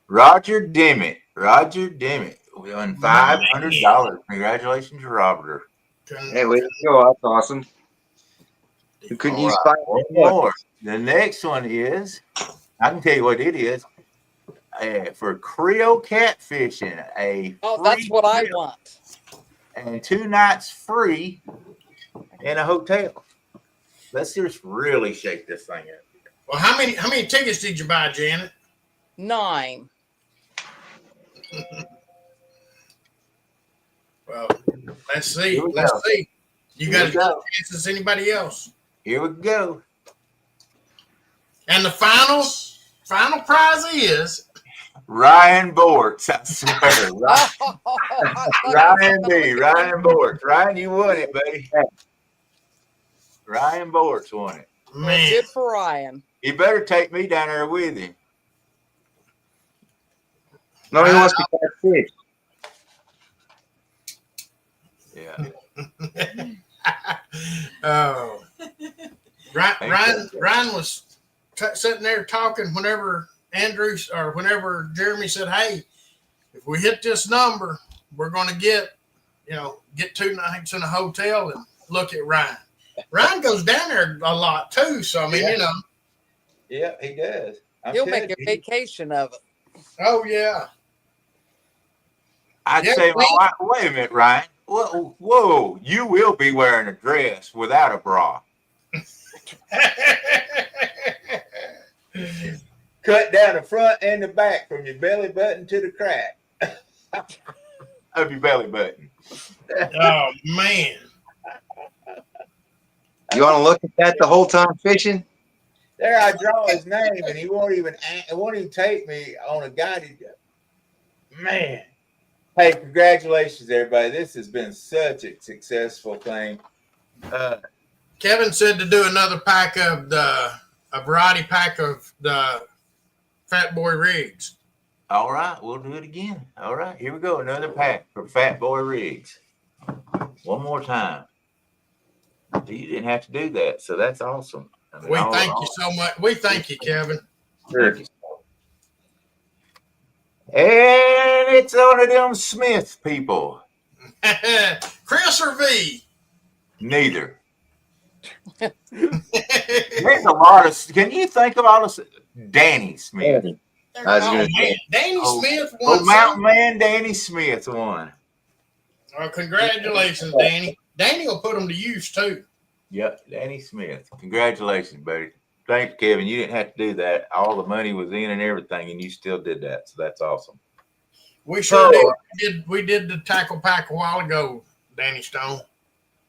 Roger Dimmitt. Roger Dimmitt. We won $500. Congratulations, Robert. Hey, way to go. That's awesome. You couldn't All use right, 500 one bucks. more. The next one is. I can tell you what it is. For Creole catfishing, a Oh, that's free what I trip want. and 2 nights free in a hotel. Let's just really shake this thing up. Well, how many tickets did you buy, Janet? 9. Well, let's see. Here we Let's go. see. You Here got we as good go. a chance as anybody else. Here we go. And the final prize is Ryan Bortz. I swear. Ryan B. Ryan Bortz. Ryan, you won it, buddy. Ryan Bortz won it. man. Good for Ryan. You better take me down there with him. No, he wants to catch fish. Yeah. Oh, Ryan was sitting there talking whenever whenever Jeremy said, "Hey, if we hit this number, we're going to get 2 nights in a hotel." And look at Ryan. Ryan goes down there a lot too. So I mean, Yeah. Yeah, he does. He'll make a vacation of it. Oh yeah. I'd Yeah, say, my wife, wait a minute, Ryan. Whoa, you will be wearing a dress without a bra. Cut down the front and the back from your belly button to the crack of your belly button. Oh man. You want to look at that the whole time fishing? There, I draw his name, and he won't even take me on a guided. Man, hey, congratulations, everybody! This has been such a successful thing. Kevin said to do another pack of a variety pack of the Fat Boy rigs. All right, we'll do it again. All right, here we go. Another pack for Fat Boy Rigs. One more time. You didn't have to do that, so that's awesome. I mean, We thank you so much. We thank you, Kevin. Sure. And it's one of them Smith people. Chris or V? Neither. There's a lot of. Can you think of all this? Danny Smith. I was Oh, gonna man. Danny Oh, Smith won. Oh, Mountain Man Danny Smith won. Oh, congratulations, Danny. Danny will put them to use too. Yep, Danny Smith. Congratulations, buddy. Thanks, Kevin. You didn't have to do that. All the money was in and everything, and you still did that. So that's awesome. We sure did. We did the tackle pack a while ago, Danny Stone.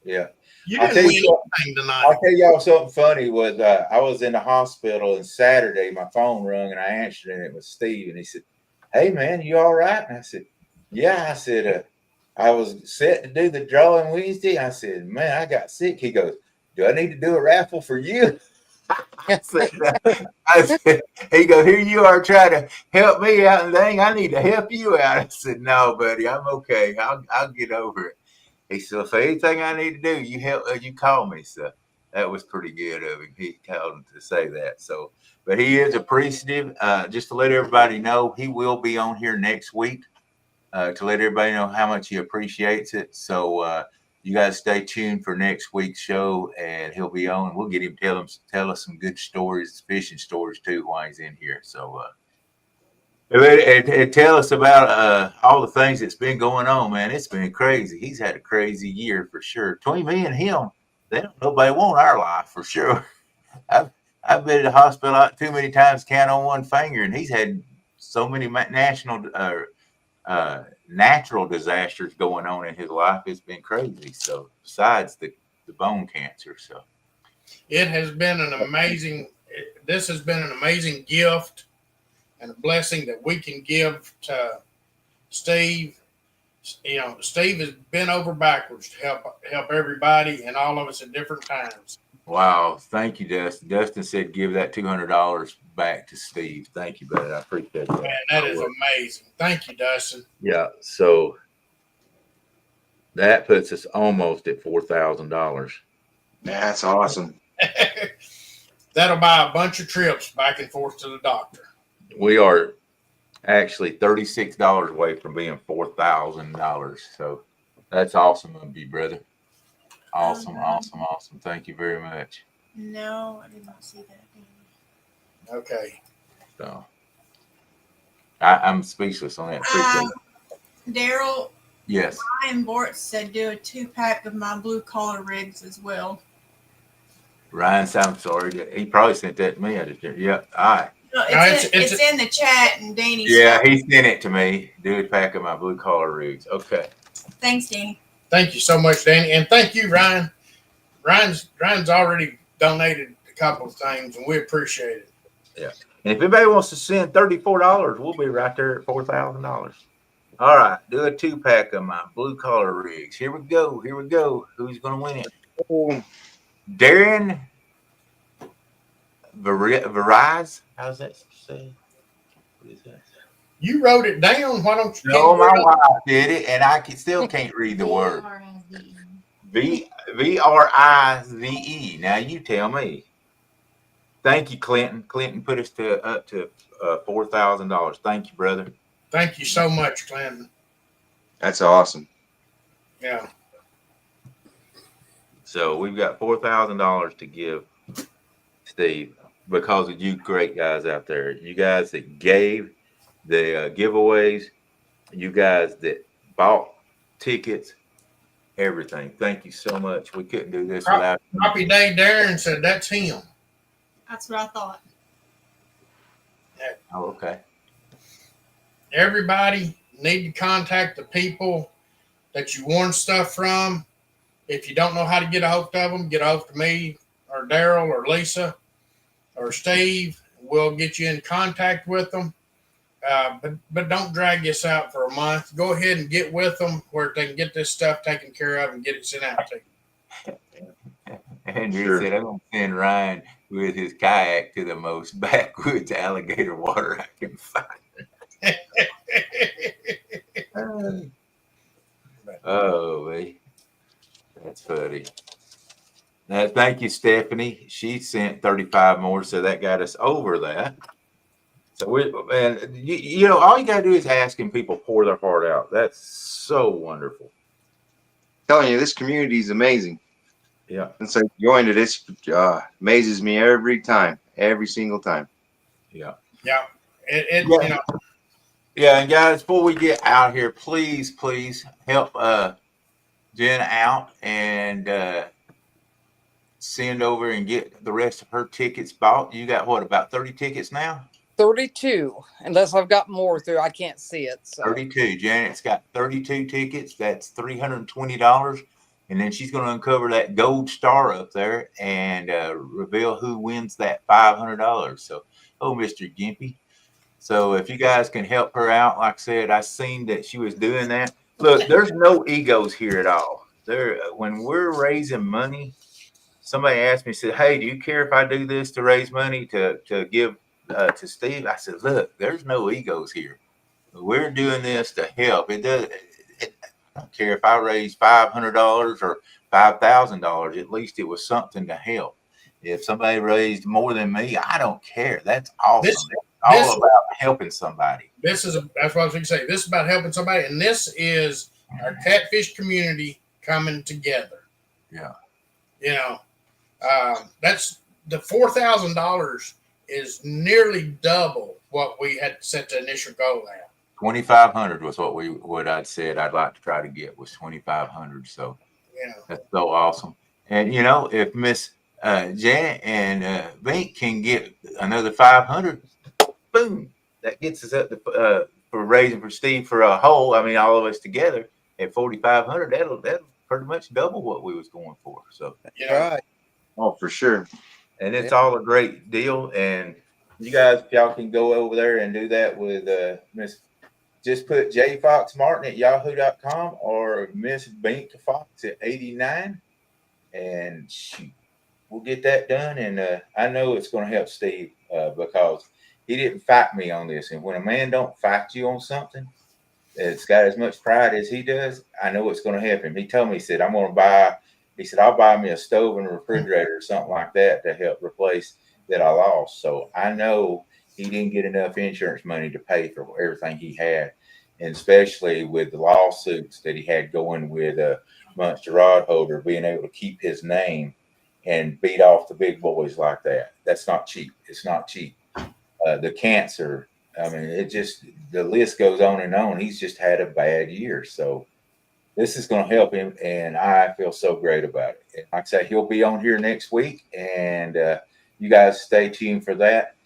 Yeah. You I'll didn't tell win you anything I'll tonight. tell y'all something funny was I was in the hospital and Saturday my phone rung and I answered and it was Steve and he said, "Hey man, you all right?" And I said, "Yeah." I said, "I was set to do the drawing Wednesday." I said, "Man, I got sick." He goes, "Do I need to do a raffle for you?" I said, he goes, "Here you are trying to help me out and thing. I need to help you out." I said, "No, buddy, I'm okay. I'll get over it." He said, "If anything I need to do, you call me." So that was pretty good of him. He told him to say that. So, but he is appreciative. Just to let everybody know, he will be on here next week to let everybody know how much he appreciates it. So you guys stay tuned for next week's show, and he'll be on. We'll get him tell us some good stories, fishing stories too, while he's in here. So. And tell us about all the things that's been going on, man. It's been crazy. He's had a crazy year for sure. Between me and him, nobody want our life for sure. I've been at the hospital too many times, count on one finger, and he's had so many natural disasters going on in his life. It's been crazy. So besides the bone cancer, so It has been this has been an amazing gift and a blessing that we can give to Steve. You know, Steve has been over backwards to help everybody and all of us at different times. Wow. Thank you, Dustin. Dustin said give that $200 back to Steve. Thank you, brother. I appreciate that. Man, that is amazing. Thank you, Dustin. Yeah. So that puts us almost at $4,000. That's awesome. That'll buy a bunch of trips back and forth to the doctor. We are actually $36 away from being $4,000. So that's awesome of you, brother. Awesome, awesome, awesome. Thank you very much. No, I did not see that. Okay. So I'm speechless on that. Appreciate it. Daryl, Yes. Ryan Bort said do a 2-pack of my blue collar rigs as well. Ryan, I'm sorry. He probably sent that to me. I just, yeah. All right. No, No, it's in the chat and Danny. Yeah, he sent it to me. Do a pack of my blue collar rigs. Okay. Thanks, Danny. Thank you so much, Danny. And thank you, Ryan. Ryan's already donated a couple of things, and we appreciate it. And if anybody wants to send $34, we'll be right there at $4,000. All right. Do a 2-pack of my blue collar rigs. Here we go. Here we go. Who's going to win it? Oh, Darren Verizon. How's that say? What is that? You wrote it down. Why don't you? No, my wife did it, and I still can't read the word. Vrize. Now you tell me. Thank you, Clinton. Clinton put us up to $4,000. Thank you, brother. Thank you so much, Clinton. that's awesome. Yeah. So we've got $4,000 to give Steve because of you great guys out there. You guys that gave the giveaways, you guys that bought tickets, everything. Thank you so much. We couldn't do this without you. Copy Day Darren said that's him. That's what I thought. Oh, okay. Everybody need to contact the people that you won stuff from. If you don't know how to get a hold of them, get a hold of me or Daryl or Lisa or Steve. We'll get you in contact with them. But don't drag this out for a month. Go ahead and get with them where they can get this stuff taken care of and get it sent out to you. Andrew Sure. said, I'm going to send Ryan with his kayak to the most backwoods alligator water I can find. Oh, man. That's funny. Now, thank you, Stephanie. She sent 35 more, so that got us over that. So you know, all you gotta do is asking people pour their heart out. That's so wonderful. Telling you, this community is amazing. Yeah. And so going to this amazes me every time, every single time. Yeah. Yeah. Yeah. You know, Yeah, and guys, before we get out here, please help Jen out and send over and get the rest of her tickets bought. You got what, about 30 tickets now? 32, unless I've got more through. I can't see it. So 32. Janet's got 32 tickets. That's $320. And then she's going to uncover that gold star up there and reveal who wins that $500. So, oh, Mr. Gimpy. So if you guys can help her out, like I said, I seen that she was doing that. Look, there's no egos here at all. When we're raising money, somebody asked me, said, hey, do you care if I do this to raise money to give to Steve? I said, look, there's no egos here. We're doing this to help. I don't care if I raise $500 or $5,000. At least it was something to help. If somebody raised more than me, I don't care. That's awesome. It's all about helping somebody. that's what I was going to say. This is about helping somebody, and this is our catfish community coming together. Yeah. You know, that's the $4,000 is nearly double what we had set the initial goal at. 2,500 was what I'd said I'd like to try to get was 2,500. So Yeah. that's so awesome. And you know, if Miss Janet and Bink can get another 500, boom, that gets us up to, for raising for Steve for a whole. I mean, all of us together at 4,500. That'll pretty much double what we was going for. So You know, Right. Oh, for sure. and it's all a great deal. And you guys, if y'all can go over there and do that with Miss, just put jfoxmartin@yahoo.com or Miss Bink Fox at 89, and shoot, we'll get that done, and I know it's going to help Steve because he didn't fight me on this. And when a man don't fight you on something that's got as much pride as he does, I know it's going to help him. He told me, he said, I'm going to buy. He said, I'll buy me a stove and a refrigerator or something like that to help replace that I lost. So I know he didn't get enough insurance money to pay for everything he had, and especially with the lawsuits that he had going with Munster Rod Holder, being able to keep his name and beat off the big boys like that. That's not cheap. It's not cheap. The cancer, I mean, it just, the list goes on and on. He's just had a bad year. So this is going to help him, and I feel so great about it. And like I say, he'll be on here next week, and you guys stay tuned for that.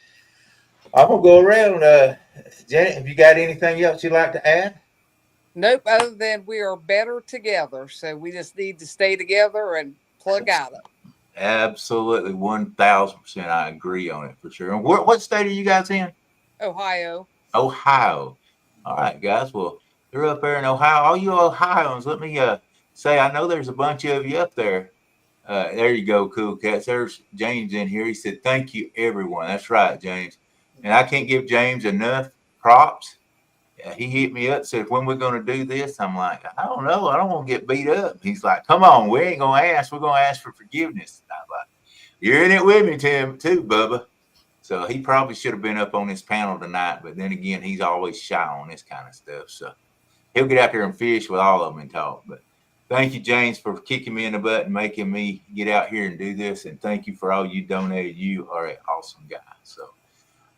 I'm going to go around. Janet, have you got anything else you'd like to add? Nope, other than we are better together. So we just need to stay together and plug out it. Absolutely, 1,000%. I agree on it for sure. And what state are you guys in? Ohio. Ohio. All right, guys. Well, they're up there in Ohio. All you Ohioans, let me say, I know there's a bunch of you up there. There you go, Cool Cats. There's James in here. He said, thank you, everyone. That's right, James. And I can't give James enough props. He hit me up, said, when we're going to do this? I'm like, I don't know. I don't want to get beat up. He's like, come on, we ain't going to ask. We're going to ask for forgiveness. I'm like, you're in it with me, Tim, too, Bubba. So he probably should have been up on this panel tonight. But then again, he's always shy on this kind of stuff. So he'll get out there and fish with all of them and talk. But thank you, James, for kicking me in the butt and making me get out here and do this. And thank you for all you donated. You are an awesome guy. So,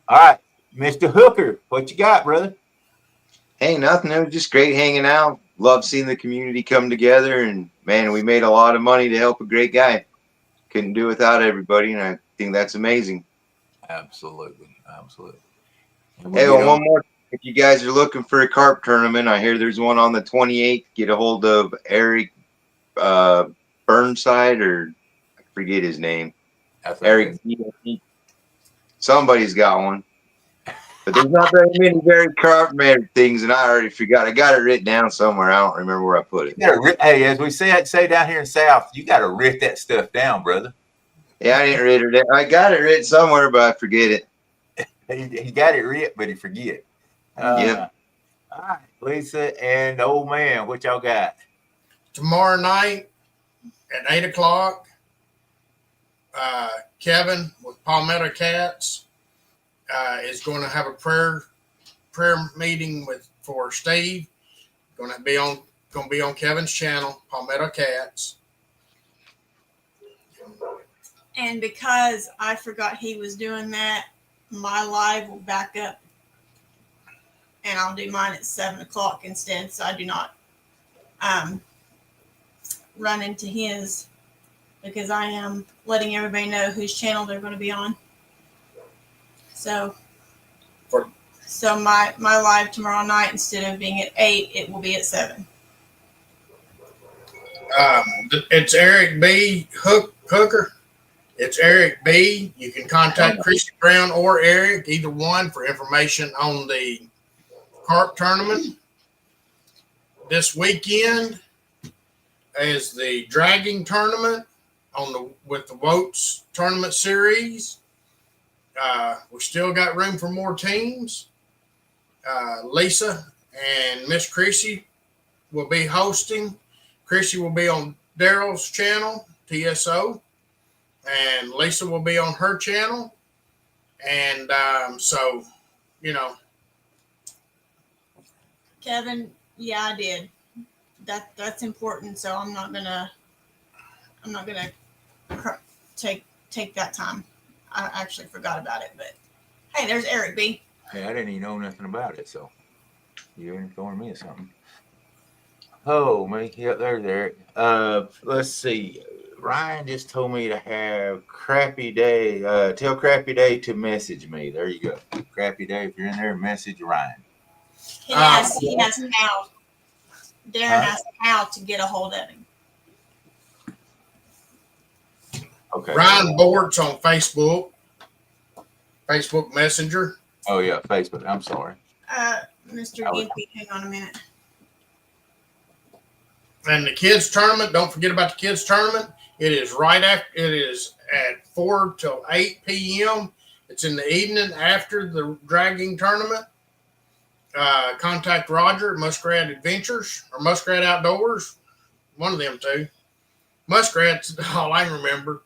all right, Mr. Hooker, what you got, brother? Hey, nothing. It was just great hanging out. Love seeing the community come together. And, man, we made a lot of money to help a great guy. Couldn't do without everybody, and I think that's amazing. Absolutely. Absolutely. Hey, well, one more. If you guys are looking for a carp tournament, I hear there's one on the 28th. Get a hold of Eric Burnside, or I forget his name. Eric. Somebody's got one. But there's not very many very carp things, and I already forgot. I got it written down somewhere. I don't remember where I put it. Hey, as we say down here in South, you got to write that stuff down, brother. Yeah, I didn't write it down. I got it written somewhere, but I forget it. He got it written, but he forget. Yep. All right, Lisa and the old man, what y'all got? Tomorrow night at 8 o'clock, Kevin with Palmetto Cats is going to have a prayer meeting for Steve. Going to be on Kevin's channel, Palmetto Cats. And because I forgot he was doing that, my live will back up, and I'll do mine at 7 o'clock instead, so I do not run into his, because I am letting everybody know whose channel they're going to be on. So my live tomorrow night, instead of being at 8, it will be at 7. It's Eric B. Hooker. It's Eric B. You can contact Christy Brown or Eric, either one, for information on the carp tournament. This weekend is the dragging tournament with the Woats tournament series. We still got room for more teams. Lisa and Miss Chrissy will be hosting. Chrissy will be on Daryl's channel, TSO, and Lisa will be on her channel. And so, Kevin, yeah, I did. That's important. So I'm not gonna take that time. I actually forgot about it, but hey, there's Eric B. Hey, I didn't even know nothing about it, so you informed me of something. Oh, man. Yep, there's Eric. Let's see. Ryan just told me to have Crappy Day. Tell Crappy Day to message me. There you go. Crappy Day, if you're in there, message Ryan. He has how. Darren asked how to get a hold of him. Okay. Ryan Boards on Facebook Messenger. Oh, yeah, Facebook. I'm sorry. Mr. Gimpy, hang on a minute. And the kids tournament, don't forget about the kids tournament. It is right after. It is 4 till 8 p.m. It's in the evening after the dragging tournament. Contact Roger at Muskrat Adventures or Muskrat Outdoors. One of them two. Muskrat's all I remember.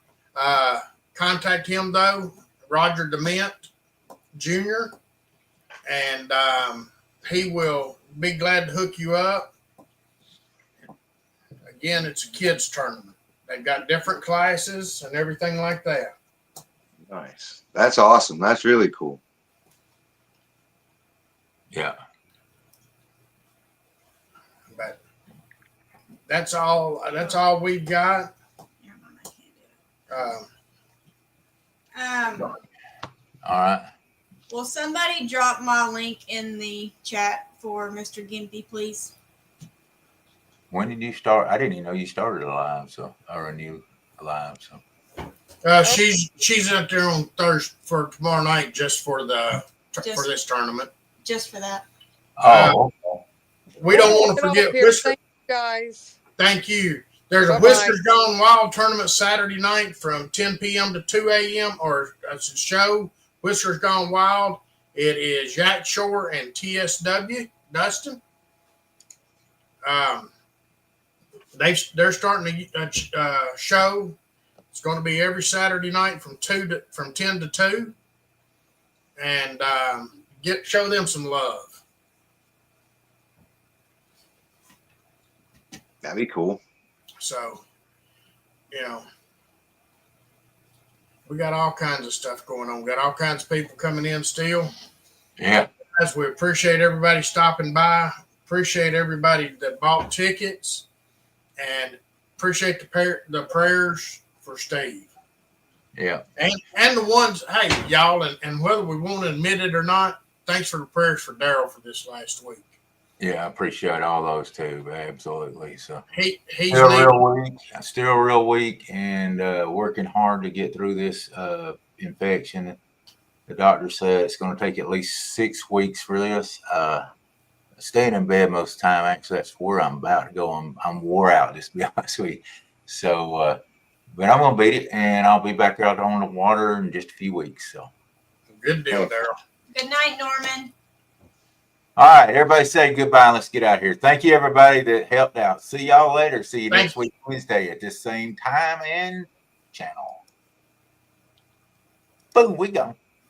Contact him though, Roger Dement Jr. And he will be glad to hook you up. Again, it's a kids tournament. They've got different classes and everything like that. Nice. That's awesome. That's really cool. Yeah. But that's all. That's all we've got. Never mind, I can't do it. All right. Will somebody drop my link in the chat for Mr. Gimpy, please? When did you start? I didn't even know you started a live, or a new live. So She's out there on Thursday for tomorrow night, just for for this tournament. Just for that. We don't want to Get forget off here. Whisker. Thank you, guys. Thank you. There's a Bye-bye. Whiskers Gone Wild tournament Saturday night from 10 p.m. to 2 a.m. or it's a show. Whiskers Gone Wild. It is Jack Shore and TSW Dustin. They're starting a show. It's going to be every Saturday night from 10 to 2, and show them some love. That'd be cool. So, we got all kinds of stuff going on. We got all kinds of people coming in still. yeah. Guys, we appreciate everybody stopping by. Appreciate everybody that bought tickets, and appreciate the prayers for Steve. Yeah. And the ones, hey, y'all, and whether we want to admit it or not, thanks for the prayers for Daryl for this last week. Yeah. I appreciate all those too. Absolutely. So He's still needed. real weak and working hard to get through this infection. The doctor said it's going to take at least 6 weeks for this. Staying in bed most of the time. Actually, that's where I'm about to go. I'm wore out, just to be honest with you. So, but I'm going to beat it, and I'll be back out on the water in just a few weeks. So, Good deal, Daryl. Good night, Norman. all right, everybody say goodbye. And let's get out of here. Thank you, everybody that helped out. See y'all later. See you next week, Wednesday at this same time and channel. Boom, we gone.